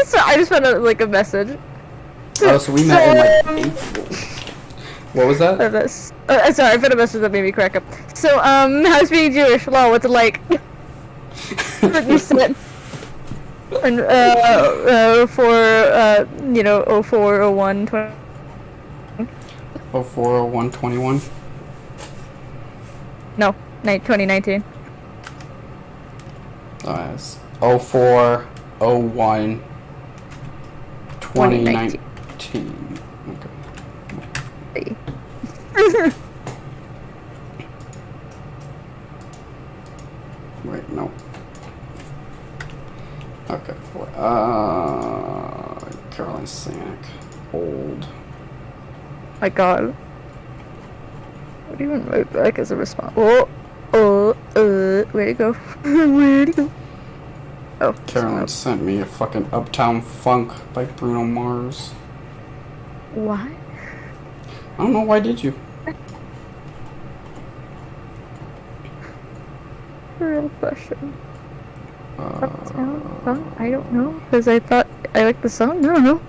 So I just found out like a message. Oh, so we met in like April. What was that? Sorry, I found a message that made me crack up. So, how's being Jewish? Law, what's it like? What you said. And, you know, 0401 20. 04/01/21. No, 2019. Yes. 04/01/2019. 2019. Okay. Wait, no. Okay. Caroline Sanic. Old. My God. What do you even write back as a response? Where'd it go? Where'd it go? Oh. Caroline sent me a fucking Uptown Funk by Bruno Mars. What? I don't know, why did you? Real question. Uptown Funk? I don't know, because I thought I liked the song. I don't know.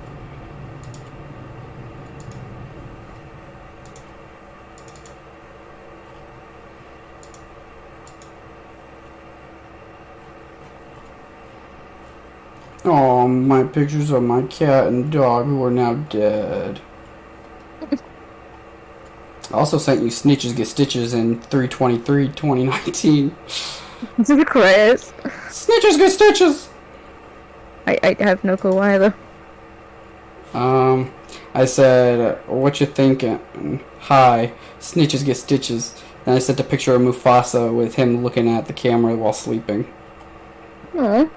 Oh, my pictures of my cat and dog who are now dead. I also sent you Snitches Get Stitches in 3/23/2019. Chris. Snitches Get Stitches! I have no clue why though. I said, what you thinking? Hi, Snitches Get Stitches. And I sent a picture of Mufasa with him looking at the camera while sleeping. Aww.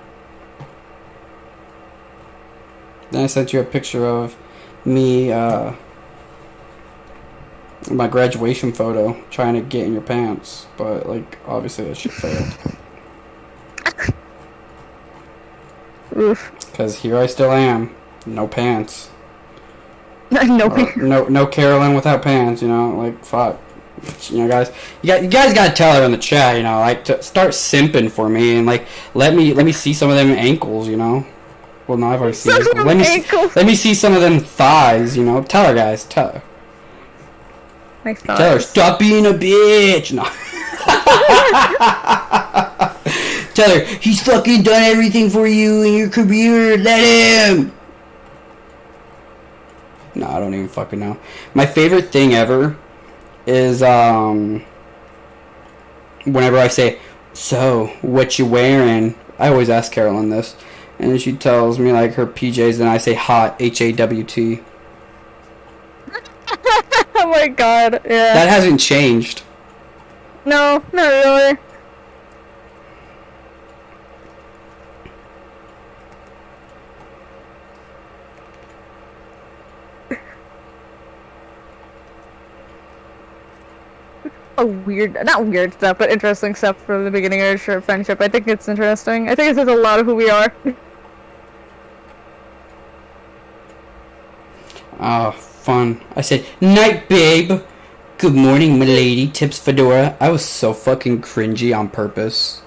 Then I sent you a picture of me, my graduation photo, trying to get in your pants. But, like, obviously that shit failed. Oof. Because here I still am. No pants. No. No Carolyn without pants, you know? Like, fuck. You know, guys, you guys gotta tell her in the chat. You know, like to start simping for me and like let me see some of them ankles. You know. Well, no, I've already seen it. Let me see some of them thighs. You know, tell her, guys. Tell her. My thighs. Tell her, stop being a bitch. No. Tell her, he's fucking done everything for you in your career. Let him. No, I don't even fucking know. My favorite thing ever is whenever I say, so, what you wearing? I always ask Carolyn this. And she tells me, like, her PJs, and I say hot, H-A-W-T. Oh my god, yeah. That hasn't changed. No, not really. A weird, not weird stuff, but interesting stuff from the beginning of our friendship. I think it's interesting. I think it says a lot of who we are. Oh, fun. I said, night, babe. Good morning, milady. Tips fedora. I was so fucking cringy on purpose.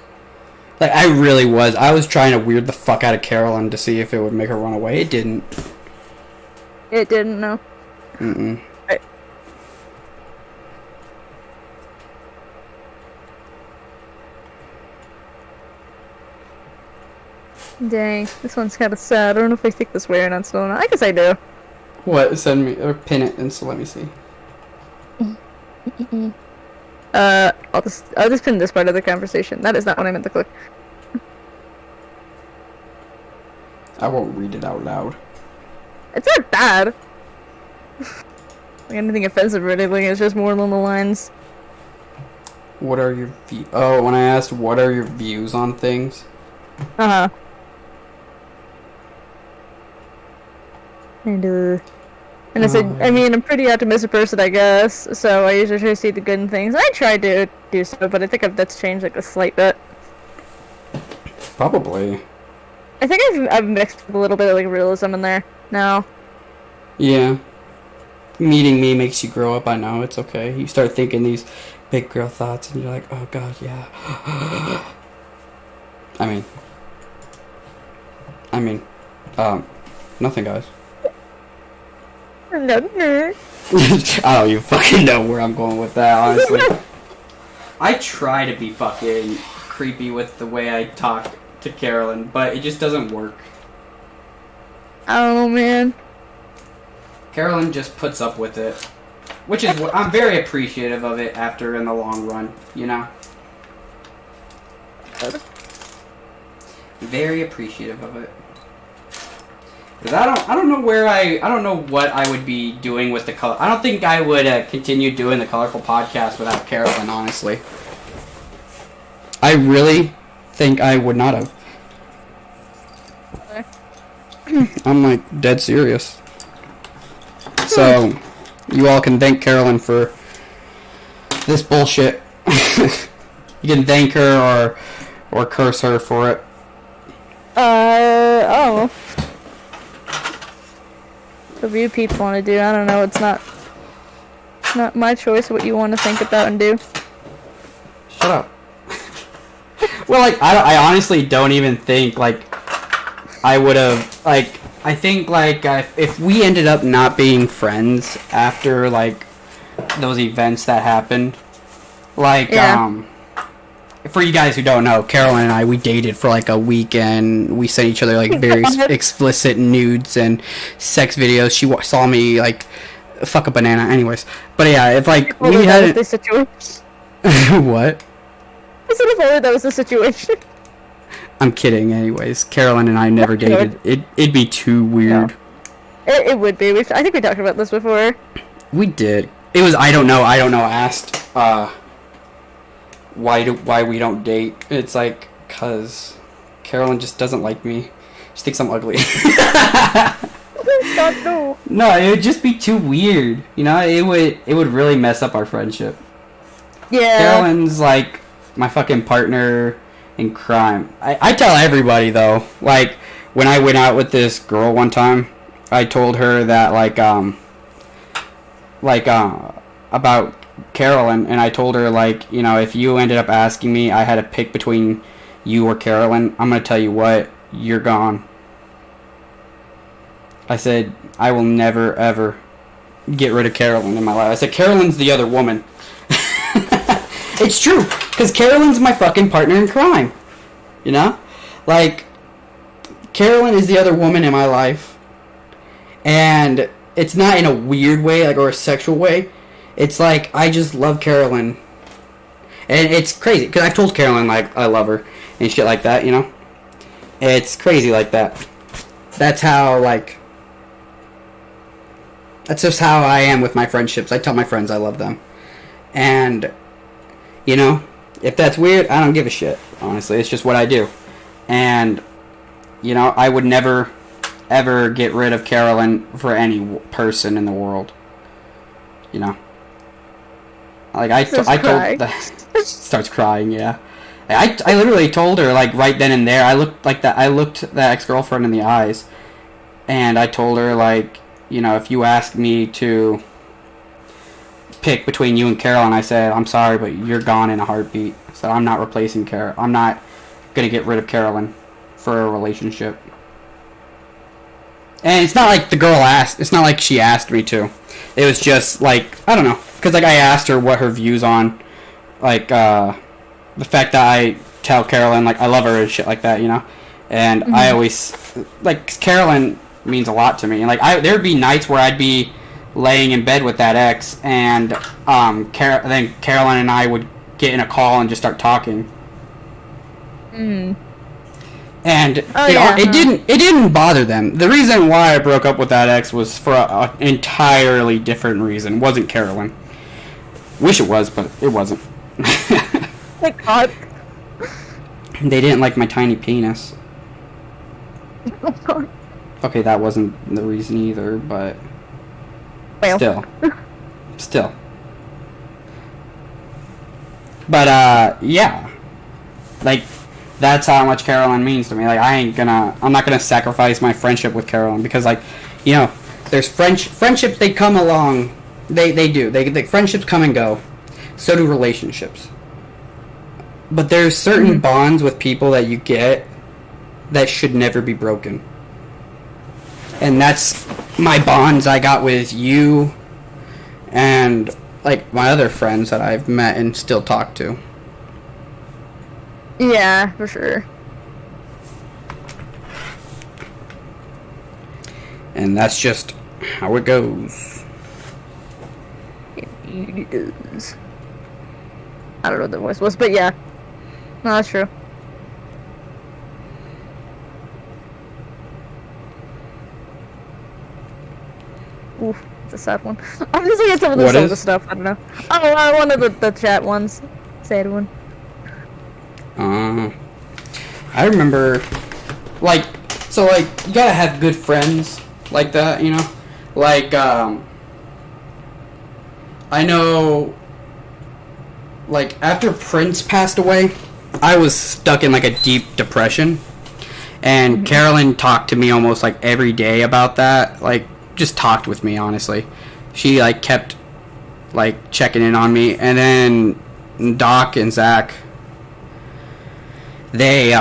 Like, I really was. I was trying to weird the fuck out of Carolyn to see if it would make her run away. It didn't. It didn't, no. Mm-mm. Dang, this one's kind of sad. I don't know if I think this way or not. Still, I guess I do. What? Send me or pin it and so let me see. I'll just pin this part of the conversation. That is not what I meant to click. I won't read it out loud. It's not bad. Like anything offensive or anything. It's just more along the lines. What are your Oh, when I asked what are your views on things? Uh huh. And I said, I mean, I'm a pretty optimistic person, I guess, so I usually try to see the good in things. I try to do so, but I think that's changed, like, a slight bit. Probably. I think I've mixed with a little bit of, like, realism in there now. Yeah. Meeting me makes you grow up, I know, it's okay. You start thinking these big girl thoughts, and you're like, oh god, yeah. I mean, nothing, guys. No. I don't even fucking know where I'm going with that, honestly. I try to be fucking creepy with the way I talk to Carolyn, but it just doesn't work. Oh, man. Carolyn just puts up with it. Which is, I'm very appreciative of it after in the long run, you know? Very appreciative of it. Because I don't know where I don't know what I would be doing with the color. I don't think I would continue doing the Colorful Podcast without Carolyn, honestly. I really think I would not have. I'm like dead serious. So, you all can thank Carolyn for this bullshit. You can thank her or curse her for it. Oh. Whatever you people want to do, I don't know, it's not my choice what you want to think about and do. Shut up. Well, like, I honestly don't even think, like, I would have, like, I think, like, if we ended up not being friends after, like, those events that happened, like, yeah. For you guys who don't know, Carolyn and I, we dated for like a weekend. We sent each other like very explicit nudes and sex videos. She saw me like fuck a banana. Anyways, but yeah, if like we had the situation. What? I said if only that was the situation. I'm kidding. Anyways, Carolyn and I never dated. It'd be too weird. No. It would be. I think we talked about this before. We did. It was I don't know. Asked why we don't date. It's like, cause Carolyn just doesn't like me. She thinks I'm ugly. God, no. No, it would just be too weird. You know, it would really mess up our friendship. Yeah. Carolyn's like my fucking partner in crime. I tell everybody though, like when I went out with this girl one time, I told her that about Carolyn, and I told her, like, you know, if you ended up asking me, I had to pick between you or Carolyn, I'm gonna tell you what, you're gone. I said, I will never, ever get rid of Carolyn in my life. I said, Carolyn's the other woman. It's true, because Carolyn's my fucking partner in crime. You know? Like, Carolyn is the other woman in my life. And it's not in a weird way, like, or a sexual way. It's like, I just love Carolyn. And it's crazy, because I've told Carolyn, like, I love her and shit like that, you know? It's crazy like that. That's how, like... That's just how I am with my friendships. I tell my friends I love them. And, you know, if that's weird, I don't give a shit, honestly. It's just what I do. And, you know, I would never, ever get rid of Carolyn for any person in the world. You know? Like, I told... Starts crying, yeah. I literally told her, like, right then and there, I looked that ex-girlfriend in the eyes, and I told her, like, you know, if you asked me to pick between you and Carolyn, I said, I'm sorry, but you're gone in a heartbeat. I said, I'm not replacing Carol. I'm not gonna get rid of Carolyn for a relationship. And it's not like the girl asked. It's not like she asked me to. It was just, like, I don't know. Because, like, I asked her what her views on, like, the fact that I tell Carolyn, like, I love her and shit like that, you know? And I always, like, Carolyn means a lot to me. And, like, there'd be nights where I'd be laying in bed with that ex, and then Carolyn and I would get in a call and just start talking. And it didn't bother them. The reason why I broke up with that ex was for an entirely different reason. It wasn't Carolyn. Wish it was, but it wasn't. Thank God. They didn't like my tiny penis. Oh God. Okay, that wasn't the reason either, but Well. Still. But, yeah. Like, that's how much Carolyn means to me. Like, I'm not gonna sacrifice my friendship with Carolyn, because, like, you know, there's friendships, they come along, they do. Friendships come and go. So do relationships. But there's certain bonds with people that you get that should never be broken. And that's my bonds I got with you and, like, my other friends that I've met and still talk to. Yeah, for sure. And that's just how it goes. It is. I don't know what the voice was, but yeah. No, that's true. Oof, it's a sad one. I'm just looking at some of the other stuff. I don't know. Oh, one of the chat ones. Sad one. I remember, like, so, like, you gotta have good friends like that, you know? Like, I know, like, after Prince passed away, I was stuck in, like, a deep depression. And Carolyn talked to me almost, like, every day about that. Like, just talked with me, honestly. She, like, kept, like, checking in on me. And then Doc and Zach, they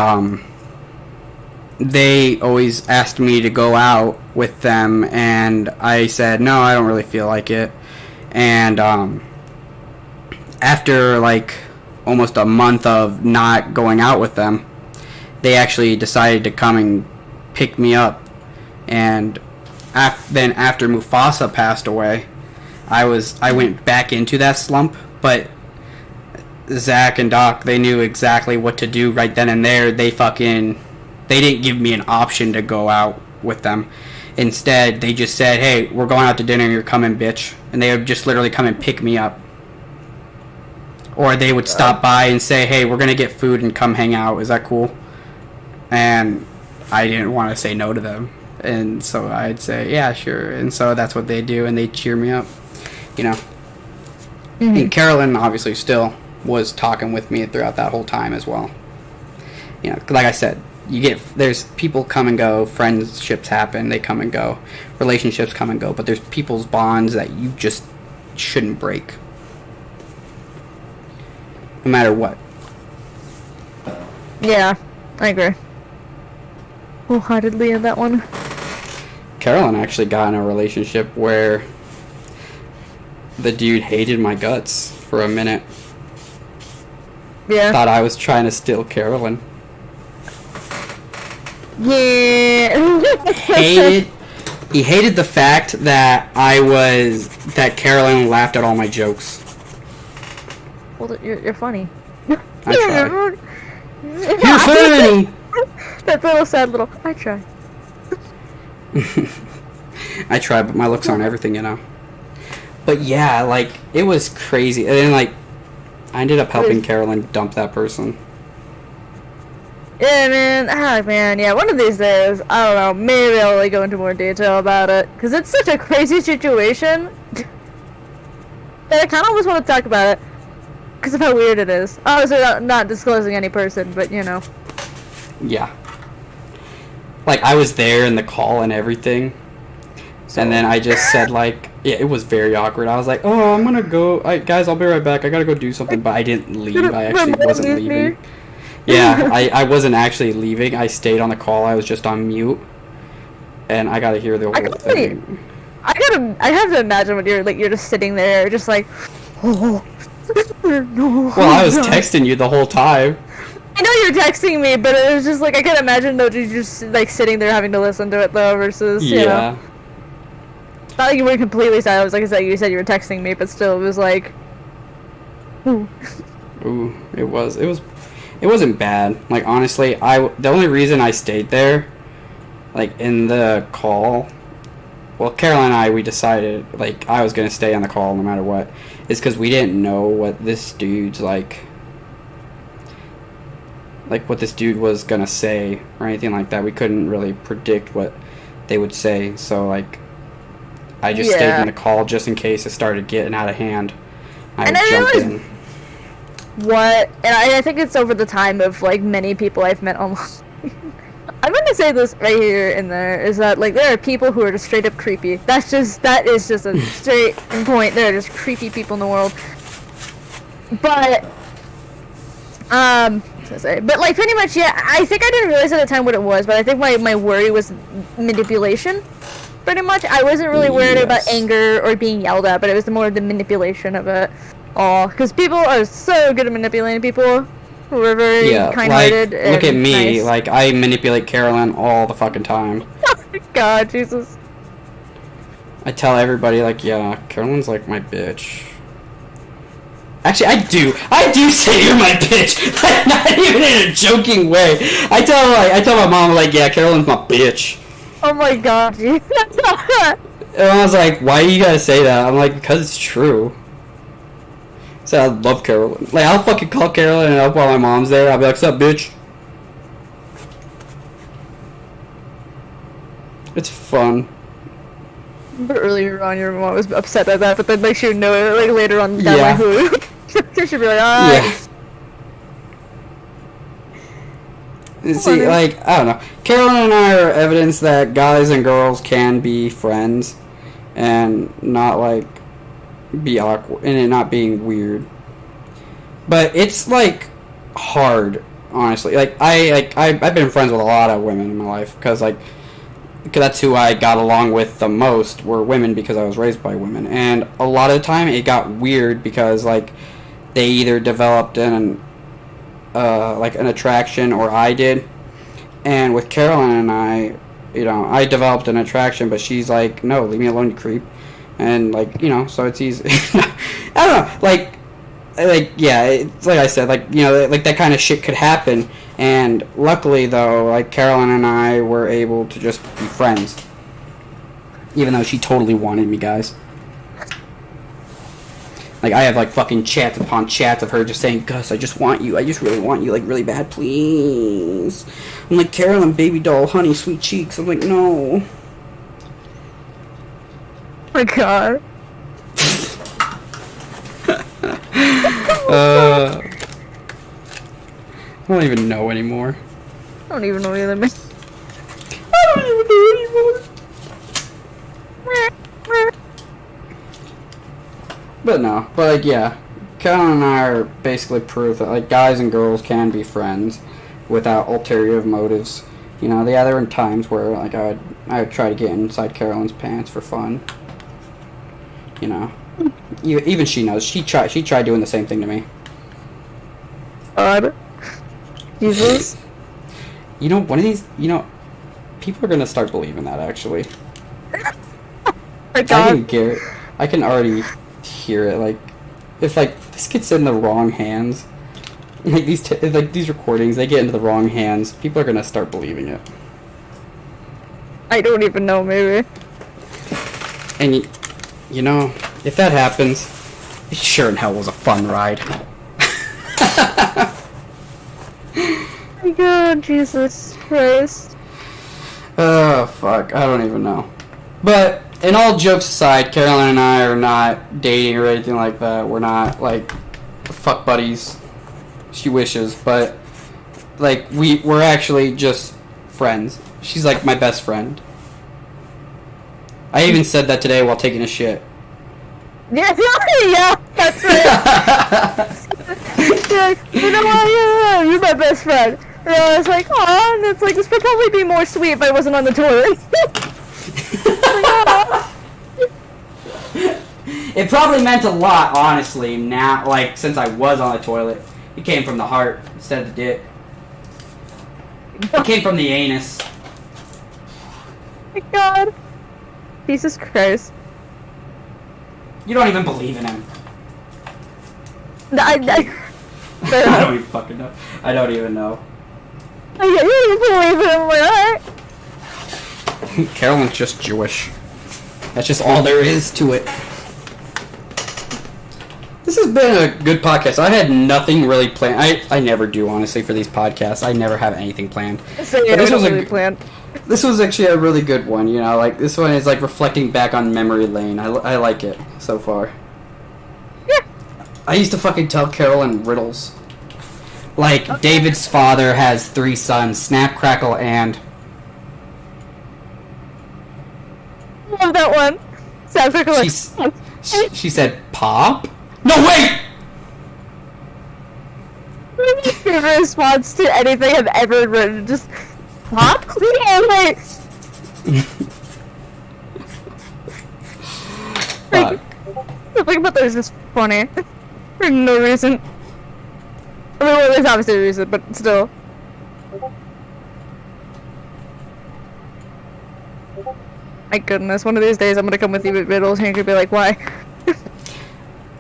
always asked me to go out with them, and I said, no, I don't really feel like it. And, after, like, almost a month of not going out with them, they actually decided to come and pick me up. And then after Mufasa passed away, I went back into that slump, but Zach and Doc, they knew exactly what to do right then and there. They didn't give me an option to go out with them. Instead, they just said, hey, we're going out to dinner, you're coming, bitch. And they would just literally come and pick me up. Or they would stop by and say, hey, we're going to get food and come hang out. Is that cool? And I didn't want to say no to them. And so I'd say, yeah, sure. And so that's what they do, and they cheer me up, you know. And Carolyn, obviously, still was talking with me throughout that whole time as well. You know, like I said, there's people come and go, friendships happen, they come and go, relationships come and go, but there's people's bonds that you just shouldn't break. no matter what. Yeah, I agree. Wholeheartedly in that one. Carolyn actually got in a relationship where the dude hated my guts for a minute. Yeah. Thought I was trying to steal Carolyn. Yeah. He hated the fact that that Carolyn laughed at all my jokes. Well, you're funny. I try. You're funny! That little sad little, I try. I try, but my looks aren't everything, you know. But yeah, like, it was crazy. And then, like, I ended up helping Carolyn dump that person. Yeah, man. Ah, man. Yeah, one of these days, I don't know, maybe I'll like, go into more detail about it. Because it's such a crazy situation. that I kind of always want to talk about it. Because of how weird it is. Obviously, not disclosing any person, but, you know. Yeah. Like, I was there in the call and everything. So. And then I just said, like, yeah, it was very awkward. I was like, oh, I'm gonna go. Guys, I'll be right back. I gotta go do something. But I didn't leave. I actually wasn't leaving. Yeah, I wasn't actually leaving. I stayed on the call. I was just on mute. And I gotta hear the whole thing. I have to imagine when you're just sitting there, just like, oh, no. Well, I was texting you the whole time. I know you're texting me, but it was just like, I can imagine though, you just like sitting there having to listen to it though, versus, you know. Not like you were completely silent. It was like I said, you said you were texting me, but still, it was like, ooh. Ooh, it wasn't bad. Like, honestly, the only reason I stayed there, like, in the call, well, Carol and I, we decided, like, I was gonna stay on the call no matter what, is because we didn't know what this dude's, like, what this dude was gonna say, or anything like that. We couldn't really predict what they would say, so, like, I just stayed in the call just in case it started getting out of hand. I would jump in. What? And I think it's over the time of, like, many people I've met online. I'm gonna say this right here and there, is that, like, there are people who are just straight up creepy. That is just a straight point. There are just creepy people in the world. But, but, like, pretty much, yeah, I think I didn't realize at the time what it was, but I think my worry was manipulation. Pretty much. I wasn't really worried about anger or being yelled at, but it was more the manipulation of it. Oh, because people are so good at manipulating people who are very kind-hearted. Like, look at me. Nice. Like, I manipulate Carolyn all the fucking time. Oh my god, Jesus. I tell everybody, like, yeah, Carolyn's like my bitch. Actually, I do say you're my bitch. Like, not even in a joking way. I tell my mom, like, yeah, Carolyn's my bitch. Oh my god, dude. And I was like, why do you gotta say that? I'm like, because it's true. So I love Carolyn. Like, I'll fucking call Carolyn up while my mom's there. I'll be like, what's up, bitch? It's fun. But earlier on, your mom was upset at that, but then, like, she would know it, like, later on down my hood. She'd be like, ah. Yeah. See, like, I don't know. Carolyn and I are evidence that guys and girls can be friends and not, like, be awkward and it not being weird. But it's, like, hard, honestly. Like, I've been friends with a lot of women in my life because that's who I got along with the most were women because I was raised by women. And a lot of the time it got weird because, like, they either developed an attraction or I did. And with Carolyn and I, you know, I developed an attraction, but she's like, no, leave me alone, you creep. And, like, you know, so it's easy. I don't know, like, yeah, it's like I said, like, you know, like, that kind of shit could happen. And luckily, though, like, Carolyn and I were able to just be friends. Even though she totally wanted me, guys. Like, I have, like, fucking chats upon chats of her just saying, Gus, I just want you. I just really want you, like, really bad, please. I'm like, Carolyn, baby doll, honey, sweet cheeks. I'm like, no. Oh my god. I don't even know anymore. I don't even know either, man. I don't even know anymore. But no, but, like, yeah. Carolyn and I are basically proof that like guys and girls can be friends without ulterior motives. You know, there were times where like I would try to get inside Carolyn's pants for fun. You know, even she knows. She tried doing the same thing to me. God. Jesus. You know, one of these, you know, people are gonna start believing that actually. My God. I can already hear it. Like, if like this gets in the wrong hands, like these recordings, they get into the wrong hands, people are gonna start believing it. I don't even know, maybe. And you know, if that happens, it sure in hell was a fun ride. My God, Jesus Christ. Oh fuck, I don't even know. But in all jokes aside, Carolyn and I are not dating or anything like that. We're not like fuck buddies. She wishes, but like we're actually just friends. She's like my best friend. I even said that today while taking a shit. Yeah, yeah, that's right. You know what? Yeah, you're my best friend. And I was like, oh, and it's like, this would probably be more sweet if I wasn't on the toilet. It probably meant a lot, honestly, now, like, since I was on the toilet. It came from the heart instead of the dick. It came from the anus. My God. Jesus Christ. You don't even believe in him. I I don't even fucking know. I don't even know. I can't even believe it. I'm like, alright. Carolyn's just Jewish. That's just all there is to it. This has been a good podcast. I had nothing really planned. I never do, honestly, for these podcasts. I never have anything planned. So, yeah, but planned. This was actually a really good one, you know, like, this one is, like, reflecting back on memory lane. I like it so far. Yeah. I used to fucking tell Carolyn riddles. Like, okay. David's father has 3 sons, Snap, Crackle, and... I love that one. Snap, Crackle, she said, Pop? No, wait! My favorite response to anything I've ever written, just... Pop? Yeah, wait. Like, something about that is just funny. For no reason. I mean, well, there's obviously a reason, but still. My goodness, one of these days I'm gonna come with you with riddles and you're gonna be like, why?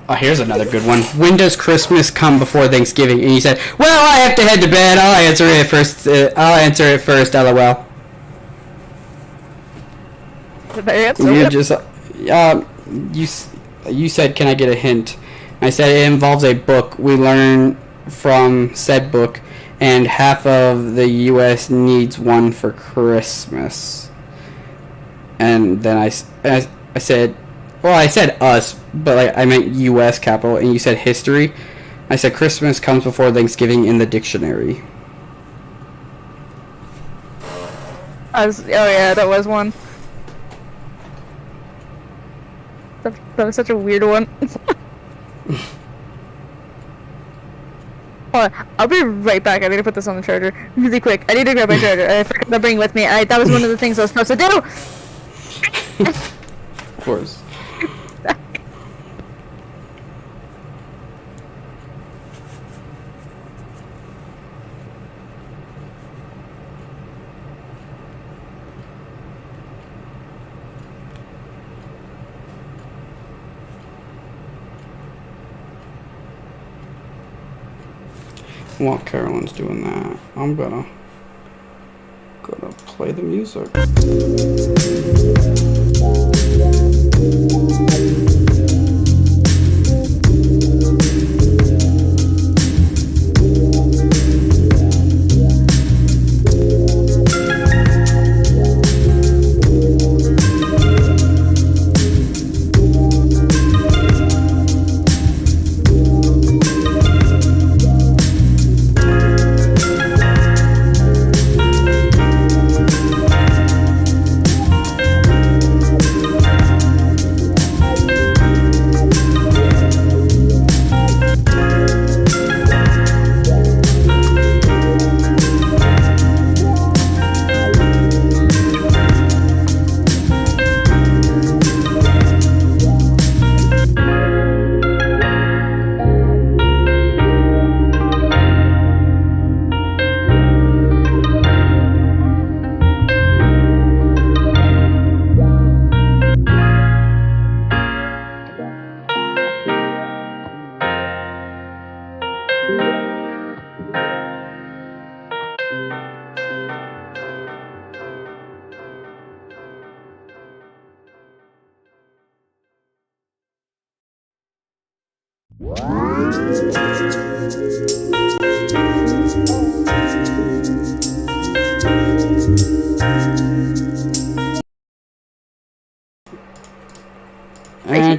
Oh, here's another good one. When does Christmas come before Thanksgiving? And you said, well, I have to head to bed. I'll answer it first, LOL. You just, you said, can I get a hint? I said, it involves a book. We learn from said book, and half of the U.S. needs one for Christmas. And then I said, well, I said us, but like I meant U.S. capital, and you said history. I said Christmas comes before Thanksgiving in the dictionary. Oh yeah, that was one. That was such a weird one. Hold on, I'll be right back. I need to put this on the charger really quick. I need to grab my charger. I forgot to bring it with me. That was one of the things I was supposed to do. Of course. While Carolyn's doing that, I'm gonna play the music. And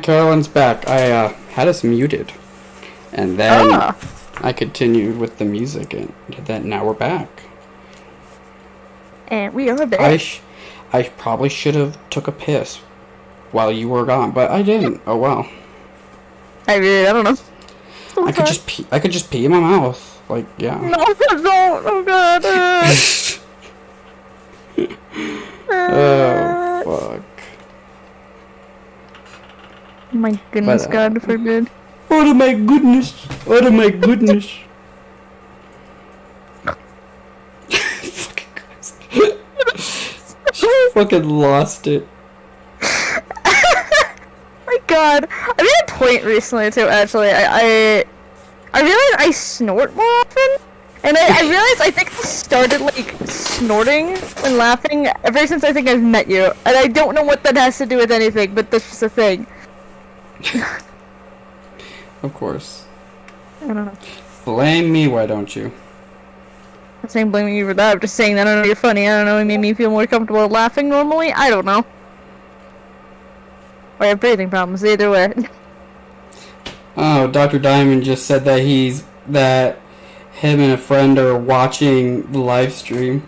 Carolyn's back. I had us muted, and then I continued with the music, and then now we're back. And we are back. I probably should have took a piss while you were gone, but I didn't. Oh well. I don't know. I could just pee in my mouth. Like, yeah. No, don't. Oh god. Oh fuck. My goodness, God forbid. Oh my goodness. Oh my goodness. Fucking Christ. She fucking lost it. My god. I made a point recently too, actually. I realized I snort more often. And I realized I think I started like snorting when laughing ever since I think I've met you. And I don't know what that has to do with anything, but that's just a thing. Of course. I don't know. Blame me, why don't you? I'm not saying blaming you for that, I'm just saying that I don't know you're funny. I don't know, it made me feel more comfortable laughing normally. I don't know. Or I have breathing problems, either way. Oh, Dr. Diamond just said that him and a friend are watching the live stream.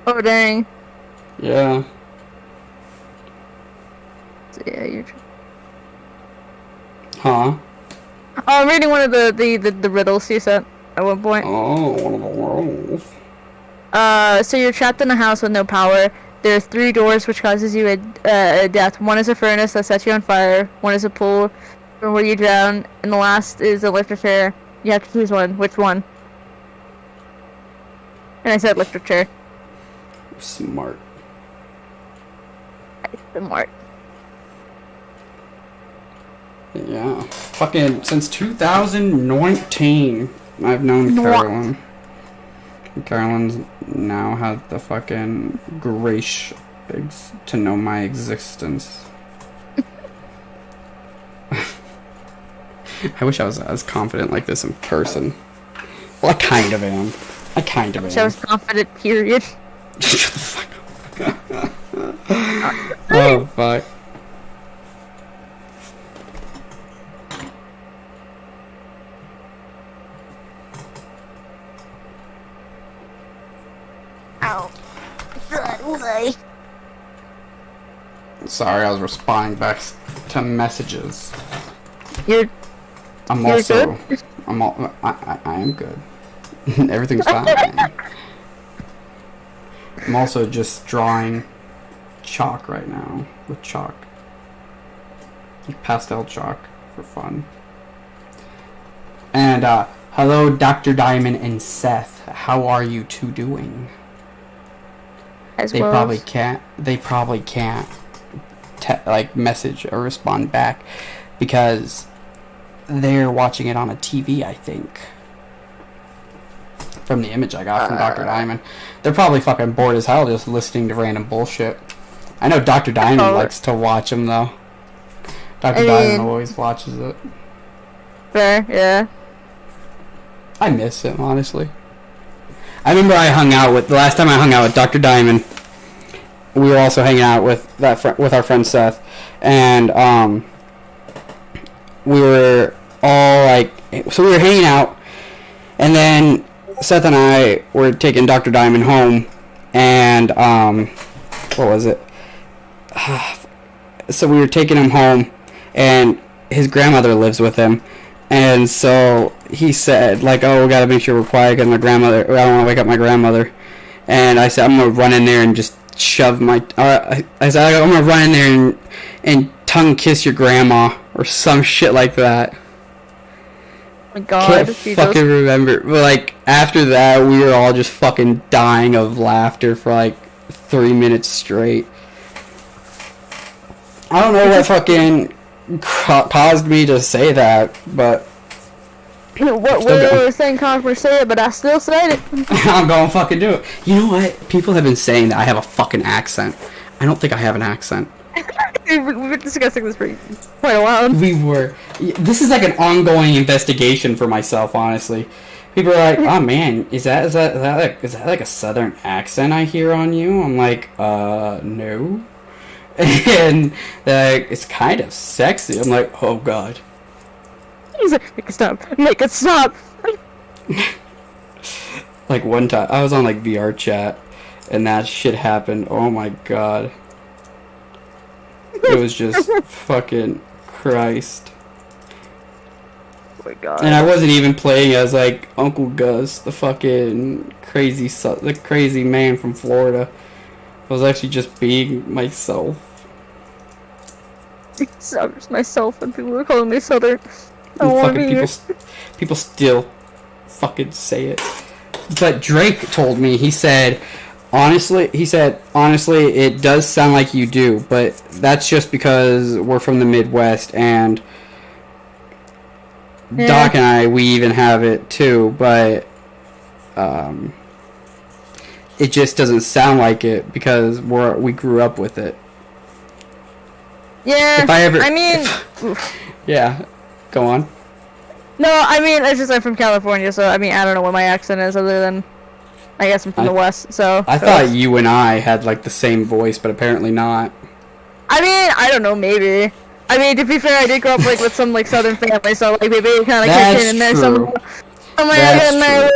Oh dang. Yeah. So, yeah, you're true. Huh? Oh, I'm reading one of the riddles you sent at one point. Oh, one of the worlds. So you're trapped in a house with no power. There are 3 doors which causes you a death. One is a furnace that sets you on fire. One is a pool where you drown. And the last is a lifter chair. You have to choose one. Which one? And I said lifter chair. Smart. Smart. Yeah. Fucking since 2019, I've known Carolyn. Carolyn's now has the fucking grace to know my existence. I wish I was as confident like this in person. Well, I kind of am. I was confident, period. Shut the fuck up. Oh, fuck. Ow. Why? Sorry, I was responding back to messages. You're also. good? I am good. Everything's fine. I'm also just drawing chalk right now with chalk. Like pastel chalk for fun. And hello, Dr. Diamond and Seth. How are you two doing? They probably can't like message or respond back because they're watching it on a TV, I think. From the image I got from Dr. Diamond. They're probably fucking bored as hell just listening to random bullshit. I know Dr. Diamond likes to watch them though. Dr. Diamond always watches it. Fair, yeah. I miss him, honestly. I remember the last time I hung out with Dr. Diamond, we were also hanging out with with our friend Seth, and we were all like, so we were hanging out, and then Seth and I were taking Dr. Diamond home, and what was it? So we were taking him home, and his grandmother lives with him. And so he said, like, oh, we gotta make sure we're quiet because I don't want to wake up my grandmother. And I said, I'm gonna run in there and just shove my. I said, I'm gonna run in there and tongue kiss your grandma or some shit like that. Oh my God, can't fucking remember. But like after that, we were all just fucking dying of laughter for like 3 minutes straight. I don't know what fucking caused me to say that, but what was saying caused me to say it, but I still said it. I'm gonna fucking do it. You know what? People have been saying that I have a fucking accent. I don't think I have an accent. we've been discussing this for quite a while. We were. This is like an ongoing investigation for myself, honestly. People are like, "Oh man, is that like a southern accent I hear on you?" I'm like, no. And they're like, it's kind of sexy. I'm like, oh god. He's like, make it stop. Make it stop. Like one time, I was on like VR chat, and that shit happened. Oh my god. It was just fucking Christ. Oh my god. And I wasn't even playing as like Uncle Gus, the fucking the crazy man from Florida. I was actually just being myself. I was myself and people were calling me Southern. I And want to fucking be here. people still fucking say it. But Drake told me, he said, honestly, it does sound like you do, but that's just because we're from the Midwest, and Yeah. Doc and I, we even have it too, but it just doesn't sound like it because we grew up with it. Yeah. If I ever, I mean, yeah, go on. no, I mean, it's just I'm from California, so I mean, I don't know what my accent is other than, I guess I'm from the West, so. I thought you and I had like the same voice, but apparently not. I mean, I don't know, maybe. I mean, to be fair, I did grow up like with some like Southern family, so like maybe it kind of kicked That's in there. true. That's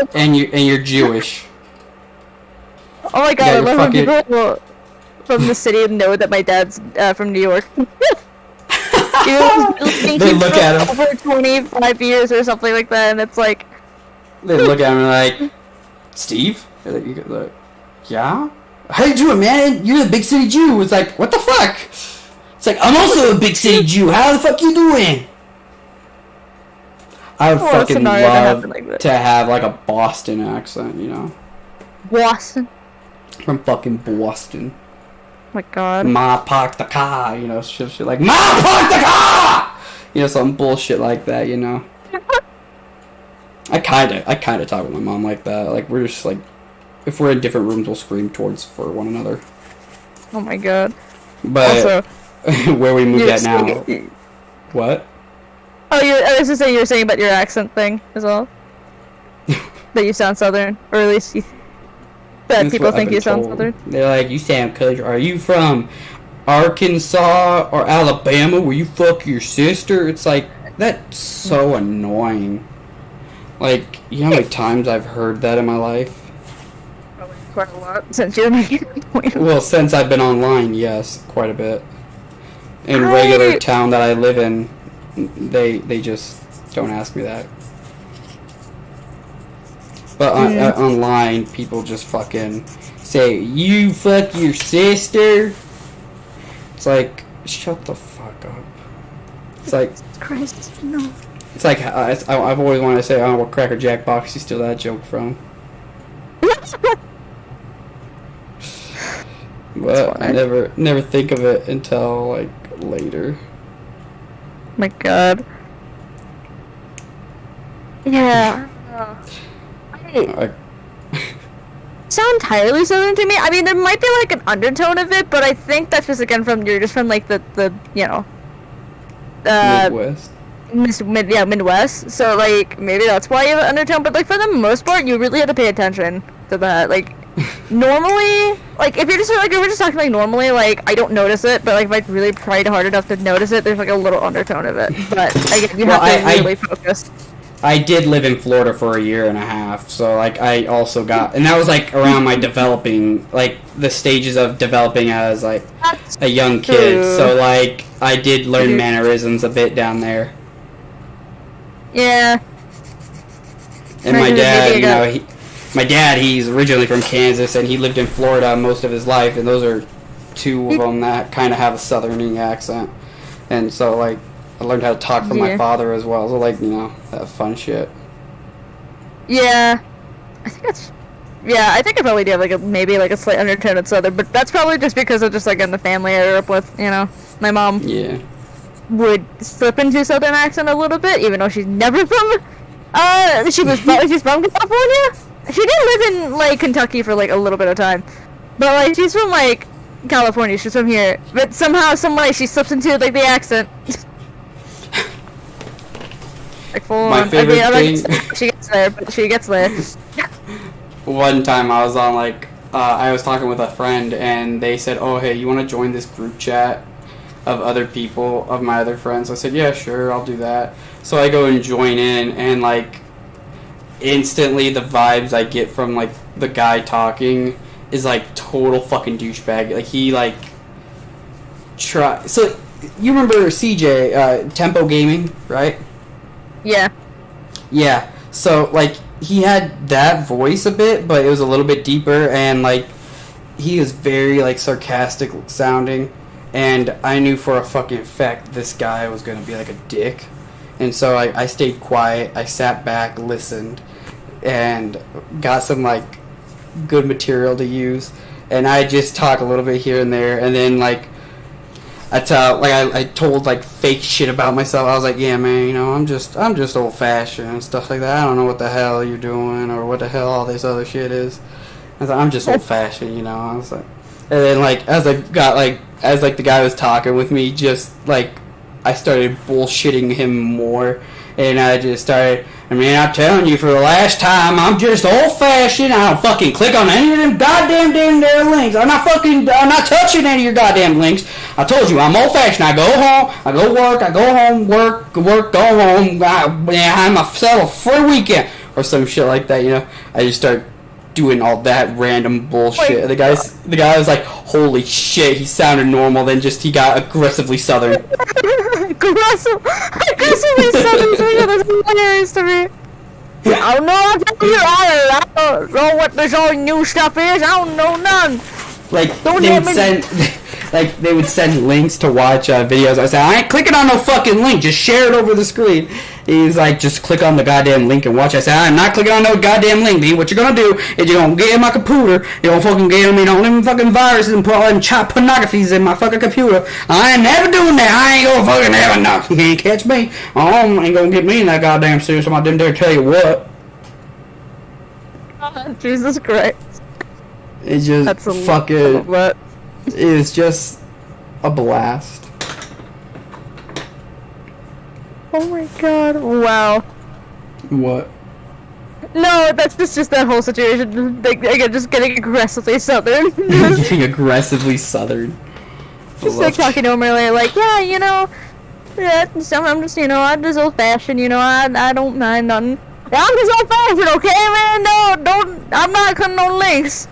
true. And you're Jewish. Oh my god, Yeah, I you're love when fucking- people from the city know that my dad's from New York. They look at him. over 25 years or something like that, and it's like, They look at me like, Steve? You go, like, yeah? How you doing, man? You're the big city Jew. It's like, what the fuck? It's like, I'm also a big city Jew. How the fuck you doing? I would Oh, fucking scenario that love happened like that. to have like a Boston accent, you know? Boston. From fucking Boston. Oh my god. Ma park the car, you know, shit like, Ma park the car! You know, some bullshit like that, you know? I kinda talk with my mom like that. Like, we're just like, if we're in different rooms, we'll scream for one another. Oh my god. But Also, where we moved you're at now, saying- what? Oh, I was just saying you were saying about your accent thing as well. That you sound Southern, or at least that That's people what I've think been you sound told. Southern. They're like, you sound country. Are you from Arkansas or Alabama where you fuck your sister? It's like, that's so annoying. Like, you know how many times I've heard that in my life? Probably quite a lot since you're making a point. Well, since I've been online, yes, quite a bit. In regular town that I live in, they just don't ask me that. But online, people just fucking say, you fuck your sister? It's like, shut the fuck up. It's like, Christ, no. it's like, I've always wanted to say, oh, what Cracker Jack box you steal that joke from? But I funny. never think of it until, like, later. My god. Yeah. I sound entirely Southern to me. I mean, there might be like an undertone of it, but I think that's just again from you're just from like the you know, Midwest. Midwest. So like maybe that's why you have an undertone. But like for the most part, you really have to pay attention to that. Like normally, like if we're just talking like normally, like I don't notice it, but like if I really tried hard enough to notice it, there's like a little undertone of it. But again, you Well, have to I really focus. I did live in Florida for a year and a half, so like I also got, and that was like around my developing, like the stages of developing as like That's a young kid. true. So like I did learn Mhm. mannerisms a bit down there. Yeah. And my Maybe dad, I you got- know, my dad, he's originally from Kansas and he lived in Florida most of his life, and those are two of them that kind of have a southerning accent. And so like I learned how to talk from my Yeah. father as well. So like, you know, that fun shit. Yeah. I think that's. Yeah, I think I probably do have like maybe like a slight undertone of Southern, but that's probably just because of just like in the family I grew up with. You know, my mom Yeah. would slip into Southern accent a little bit, even though she's never from. She's from California. She did live in like Kentucky for like a little bit of time, but like she's from like California. She's from here, but somehow, some way, she slips into like the accent. Like full My on. favorite thing. She gets there, but she gets there. One time I was on like I was talking with a friend and they said, "Oh, hey, you want to join this group chat of other people, of my other friends?" I said, "Yeah, sure, I'll do that." So I go and join in, and like instantly the vibes I get from like the guy talking is like total fucking douchebag. Like he like so you remember CJ Tempo Gaming, right? Yeah. Yeah. So like he had that voice a bit, but it was a little bit deeper, and like he was very like sarcastic sounding, and I knew for a fucking fact this guy was gonna be like a dick, and so I stayed quiet. I sat back, listened, and got some like good material to use, and I just talk a little bit here and there, and then like I told like fake shit about myself. I was like, yeah, man, you know, I'm just old fashioned and stuff like that. I don't know what the hell you're doing or what the hell all this other shit is. I was like, I'm just old fashioned, you know. I was like, and then like as the guy was talking with me, just like I started bullshitting him more, and I just started. I mean, I'm telling you for the last time, I'm just old-fashioned. I don't fucking click on any of them goddamn damn links. I'm not touching any of your goddamn links. I told you, I'm old-fashioned. I go home, I go work, I go home, work, go home. I have myself for a weekend or some shit like that. You know, I just start doing all that random bullshit. The guy was like, holy shit, he sounded normal. Then just he got aggressively southern. Aggressively southern. That's hilarious to me. I don't know. I don't know what this all new stuff is. I don't know none. Like they would send links to watch videos. I said, I ain't clicking on no fucking link. Just share it over the screen. He's like, just click on the goddamn link and watch. I said, I'm not clicking on no goddamn link, dude. What you're gonna do is you're gonna get in my computer. You're gonna fucking get me all them fucking viruses and put all them child pornographies in my fucking computer. I ain't never doing that. I ain't gonna fucking have enough. You can't catch me. Ain't gonna get me in that goddamn serious. I didn't dare tell you what. Jesus Christ. It's just That's fucking. It's just a blast. Oh my god. Wow. What? No, that's just that whole situation. Like, again, just getting aggressively southern. Getting aggressively southern. Just like talking normally, like, yeah, you know, yeah, so I'm just, you know, I'm just old fashioned, you know, I don't mind nothing. Yeah, I'm just old fashioned, okay, man? No, I'm not cutting no links.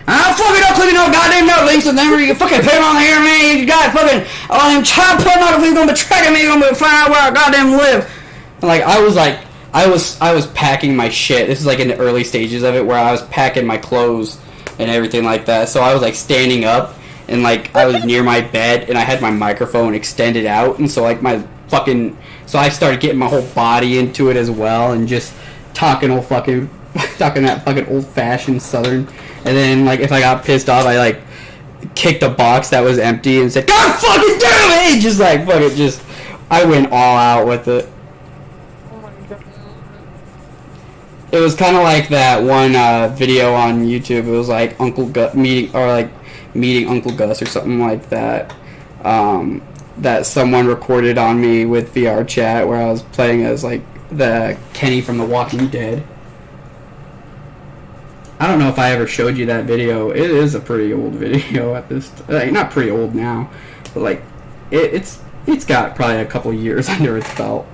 I'm fucking not clicking no goddamn no links, and then you fucking put them on the air, man. You got fucking all them child pornography gonna be tracking me, gonna be find out where I goddamn live. And like I was packing my shit. This is like in the early stages of it, where I was packing my clothes and everything like that. So I was like standing up, and like I was near my bed, and I had my microphone extended out, and so like so I started getting my whole body into it as well, and just talking that fucking old-fashioned southern. And then like if I got pissed off, I like kicked a box that was empty and said, God fucking damn it! Just like fucking I went all out with it. It was kind of like that one video on YouTube. It was like meeting Uncle Gus or something like that. That someone recorded on me with VR chat, where I was playing as like the Kenny from The Walking Dead. I don't know if I ever showed you that video. It is a pretty old video at this. Not pretty old now, but like it's got probably a couple years under its belt.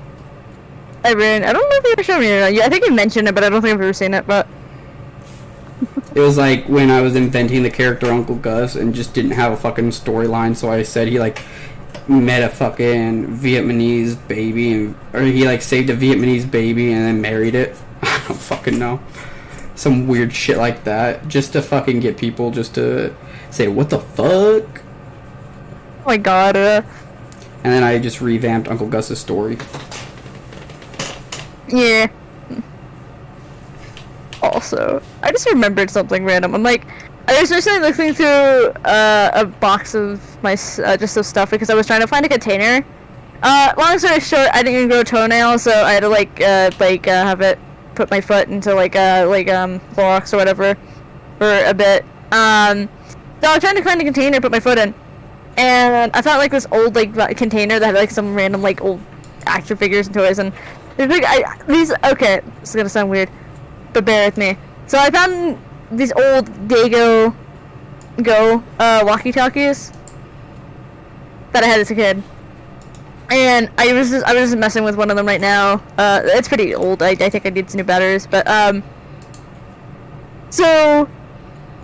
I don't know if you ever showed me or not. I think you mentioned it, but I don't think I've ever seen it. But it was like when I was inventing the character Uncle Gus and just didn't have a fucking storyline, so I said he like met a fucking Vietnamese baby, or he like saved a Vietnamese baby and then married it. I don't fucking know. Some weird shit like that, just to fucking get people just to say, what the fuck? oh my god. And then I just revamped Uncle Gus's story. Yeah. Also, I just remembered something random. I'm like, I was recently looking through a box of my just of stuff because I was trying to find a container. Long story short, I didn't even grow toenails, so I had to have it put my foot into Clorox or whatever for a bit. So I was trying to find a container to put my foot in, and I found like this old like container that had like some random like old action figures and toys, and these. Okay, this is gonna sound weird, but bear with me. So I found these old Dago walkie-talkies that I had as a kid, and I was just messing with one of them right now. It's pretty old. I think I need some new batteries, but so.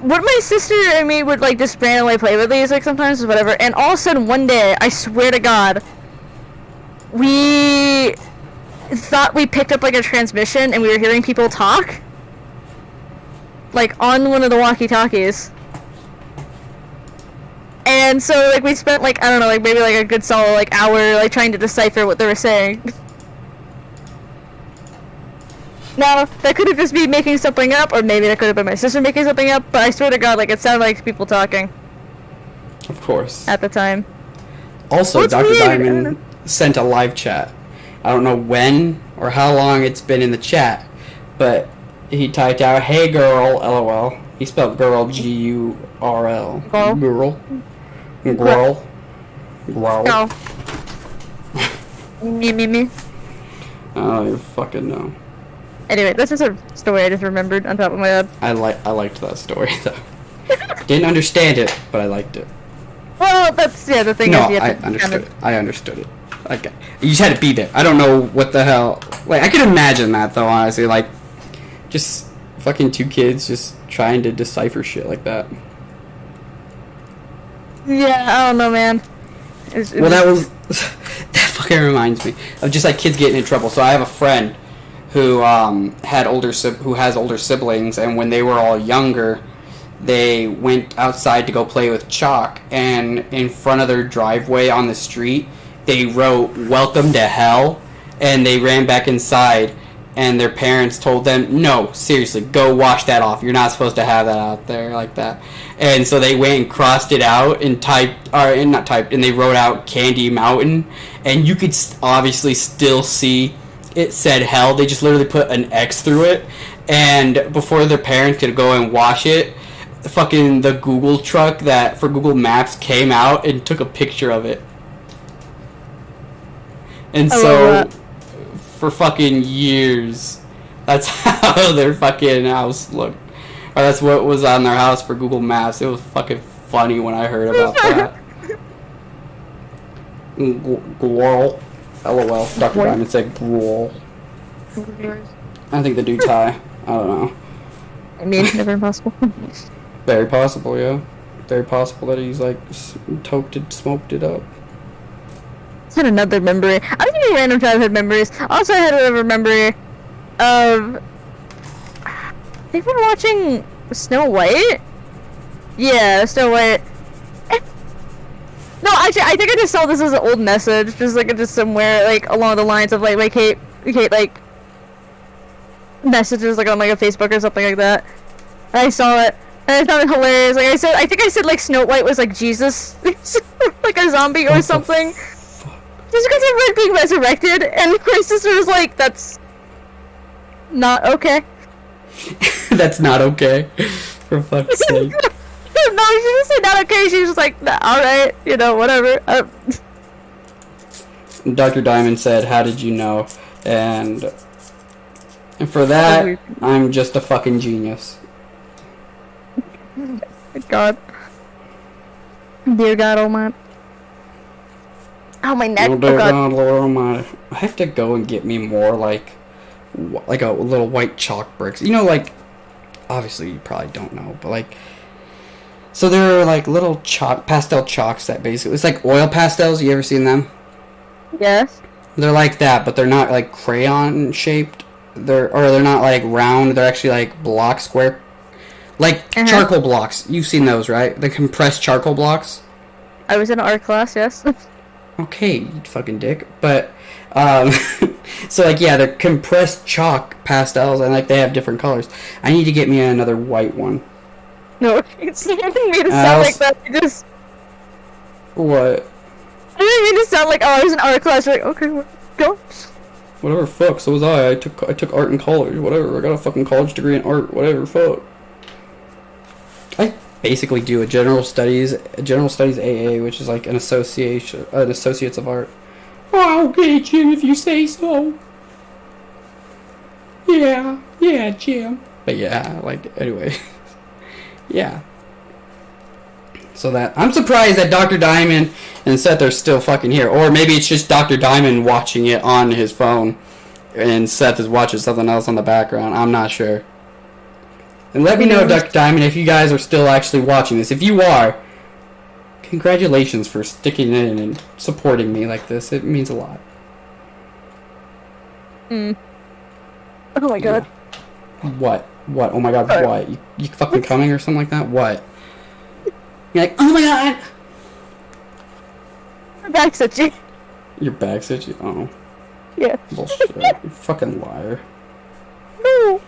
What my sister and me would like just randomly play with these like sometimes or whatever, and all of a sudden one day, I swear to God, we thought we picked up like a transmission and we were hearing people talk, like on one of the walkie-talkies. And so like we spent like I don't know like maybe like a good solid like hour like trying to decipher what they were saying. Now, that could have just been making something up, or maybe that could have been my sister making something up, but I swear to God, like, it sounded like people talking. Of course. At the time. Also, What's Dr. weird? Diamond sent a live chat. I don't know when or how long it's been in the chat, but he typed out, "Hey girl, LOL." He spelled girl, G-U-R-L. Girl. Girl. Girl. Girl. No. Me. I don't even fucking know. Anyway, that's just a story I just remembered on top of my head. I liked that story though. Didn't understand it, but I liked it. Well, that's, yeah, the thing No, is you I have to understood it. I understood it. Okay. You just had to be there. I don't know what the hell. Like, I could imagine that though, honestly. Like, just fucking two kids just trying to decipher shit like that. Yeah, I don't know, man. Well, that was... that fucking reminds me of just, like, kids getting in trouble. So I have a friend who has older siblings, and when they were all younger, they went outside to go play with chalk, and in front of their driveway on the street, they wrote "Welcome to Hell," and they ran back inside, and their parents told them, "No, seriously, go wash that off. You're not supposed to have that out there like that." And so they went and crossed it out and and they wrote out Candy Mountain, and you could obviously still see it said hell. They just literally put an X through it, and before their parents could go and wash it, the Google truck that for Google Maps came out and took a picture of it. And so for fucking years, that's how their fucking house looked. Or that's what was on their house for Google Maps. It was fucking funny when I heard about that. Gwirl. LOL. Dr. Diamond said Gwirl. I think the dude's high. I don't know. I mean, never impossible. Very possible, yeah. Very possible that he's like smoked it up. I had another memory. I'm getting random childhood memories. Also, I had another memory of. I think we're watching Snow White. Yeah, Snow White. No, actually, I think I just saw this as an old message, just somewhere like along the lines of like Kate like messages like on like a Facebook or something like that. And I saw it. And I found it hilarious. Like I think I said like Snow White was like Jesus, like a zombie or something. Just because of like being resurrected, and my sister was like, "That's not okay." That's not okay. For fuck's sake. No, she didn't say not okay. She was just like, nah, "All right, whatever." Dr. Diamond said, "How did you know?" And for that, I'm just a fucking genius. God. Dear God Almighty. Oh, my neck. Oh, Oh, dear God. God, Lord Almighty. I have to go and get me more, like a little white chalk bricks. Like, obviously you probably don't know, but like, so there are like little pastel chalks that basically, it's like oil pastels. You ever seen them? Yes. They're like that, but they're not like crayon shaped. They're not like round. They're actually like square, like charcoal blocks. You've seen those, right? The compressed charcoal blocks. I was in art class, yes. Okay, you fucking dick. But, so like, yeah, they're compressed chalk pastels, and like they have different colors. I need to get me another white one. No, it's not made to sound like that. I just. What? I didn't mean to sound like, I was in art class. You're like, okay, go. Whatever, fuck. So was I. I took art in college. Whatever. I got a fucking college degree in art. Whatever, fuck. basically do a general studies AA, which is like an associates of art. Oh, okay, Jim, if you say so. Yeah, Jim. But yeah, like, anyway. Yeah. So that, I'm surprised that Dr. Diamond and Seth are still fucking here. Or maybe it's just Dr. Diamond watching it on his phone, and Seth is watching something else on the background. I'm not sure. And let me know, Dr. Diamond, if you guys are still actually watching this. If you are, congratulations for sticking in and supporting me like this. It means a lot. Oh my god. What? Oh my god, what? You fucking coming or something like that? What? You're like, oh my god! My back's itchy. Your back's itchy? Oh. Yeah. Bullshit. You fucking liar. No.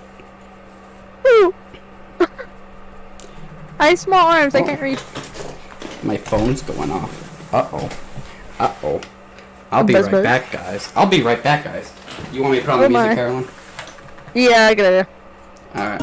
No. I have small arms, I can't reach. My phone's going off. Uh-oh. I'll be right back, guys. You want me to put on the music, Caroline? Yeah, I got it. Alright.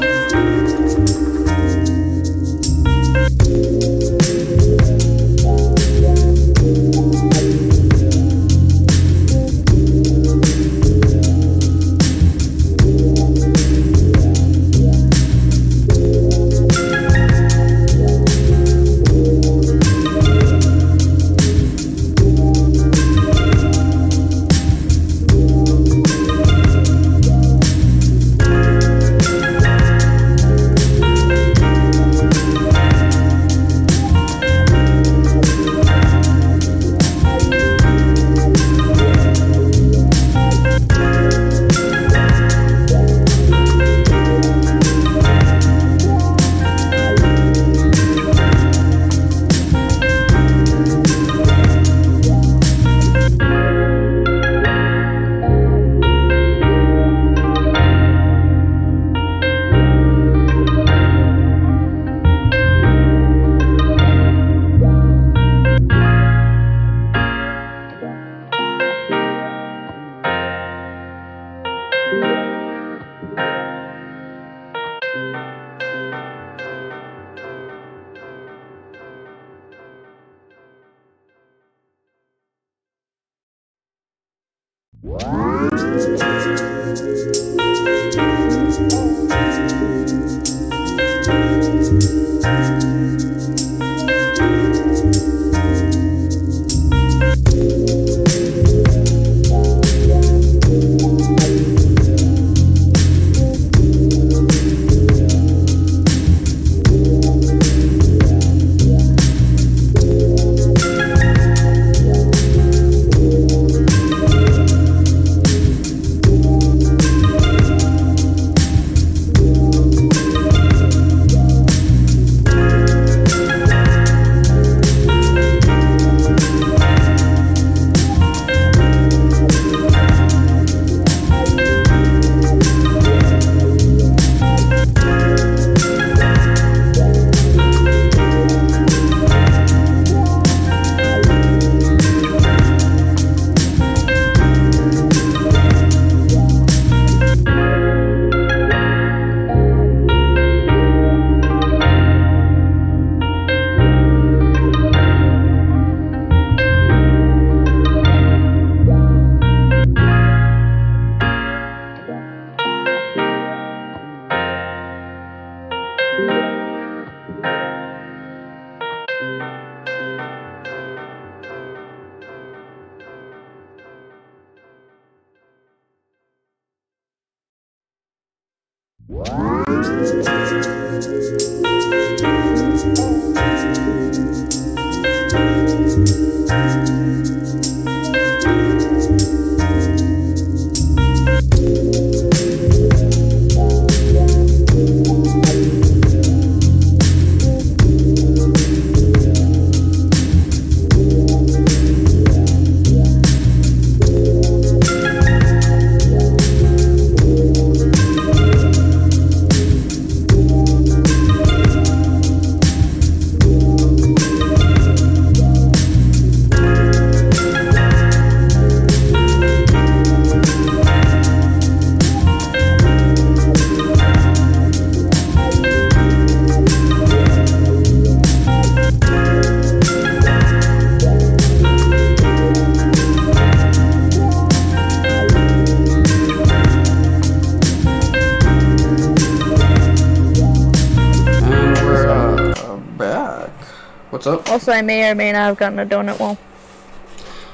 Also, I may or may not have gotten a donut wall.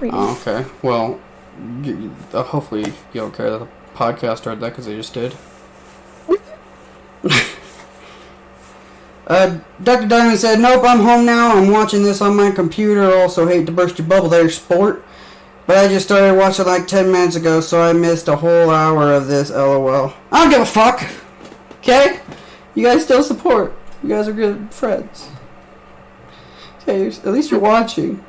Oh, okay. Well, hopefully you don't care that the podcast heard that because they just did. Dr. Diamond said, nope, I'm home now. I'm watching this on my computer. Also, hate to burst your bubble there, sport. But I just started watching like 10 minutes ago, so I missed a whole hour of this, lol. I don't give a fuck. Okay? You guys still support. You guys are good friends. Okay, at least you're watching.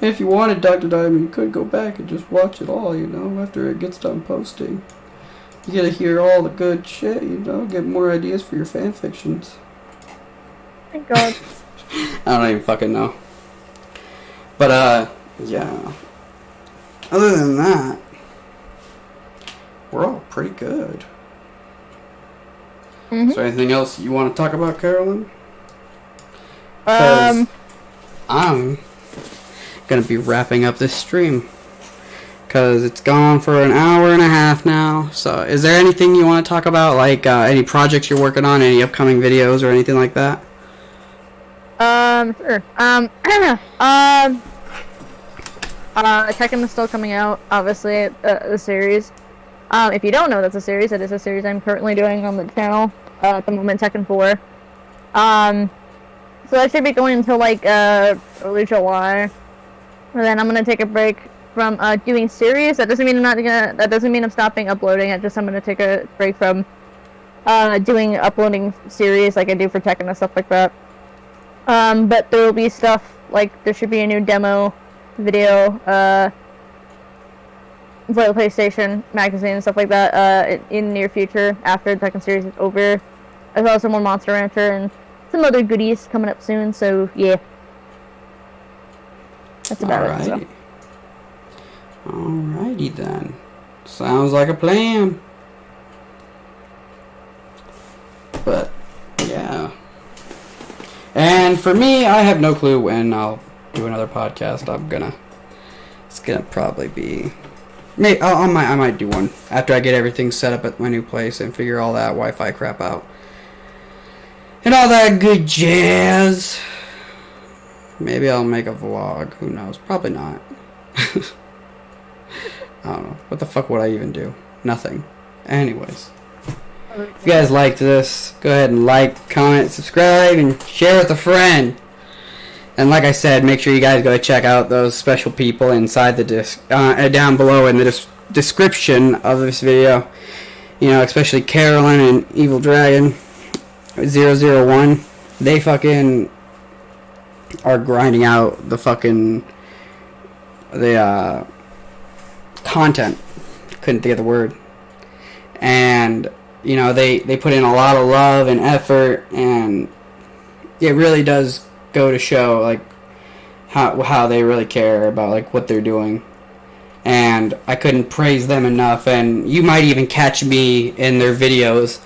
And if you wanted Dr. Diamond, you could go back and just watch it all, you know, after it gets done posting. You get to hear all the good shit, you know, get more ideas for your fan fictions. Thank God. I don't even fucking know. But, yeah. Other than that, we're all pretty good. Mm-hmm. Is there anything else you want to talk about, Carolyn? 'Cause I'm gonna be wrapping up this stream. Because it's gone for an hour and a half now. So, is there anything you want to talk about? Like, any projects you're working on? Any upcoming videos or anything like that? Sure. Tekken is still coming out, obviously, the series. If you don't know that's a series, it is a series I'm currently doing on the channel, at the moment, Tekken 4. So that should be going until, like, early July. And then I'm gonna take a break from, doing series. That doesn't mean that doesn't mean I'm stopping uploading it, just I'm gonna take a break from, uploading series like I do for Tekken and stuff like that. But there will be stuff, like, there should be a new demo video, for the PlayStation magazine and stuff like that, in the near future, after the Tekken series is over. As well as some more Monster Rancher and some other goodies coming up soon, so, yeah. That's about it, so. Alrighty then. Sounds like a plan. But, yeah. And for me, I have no clue when I'll do another podcast. It's gonna probably be, I might do one after I get everything set up at my new place and figure all that Wi-Fi crap out. And all that good jazz. Maybe I'll make a vlog. Who knows? Probably not. I don't know. What the fuck would I even do? Nothing. Anyways. If you guys liked this, go ahead and like, comment, subscribe, and share with a friend. And like I said, make sure you guys go check out those special people inside the down below in the description of this video. You know, especially Carolyn and Evil Dragon 001. They fucking are grinding out the content. Couldn't think of the word. And you know, they put in a lot of love and effort, and it really does go to show like how they really care about like what they're doing. And I couldn't praise them enough. And you might even catch me in their videos.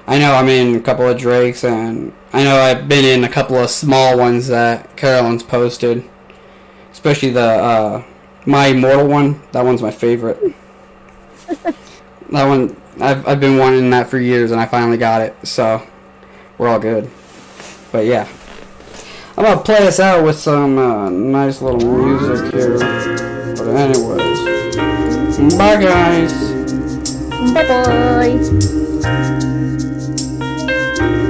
I know I'm in a couple of Drake's, and I know I've been in a couple of small ones that Carolyn's posted, especially the My Immortal one. That one's my favorite. That one, I've been wanting that for years, and I finally got it, so we're all good. But yeah, I'm gonna play us out with some nice little music here. But anyways, bye guys. Bye bye.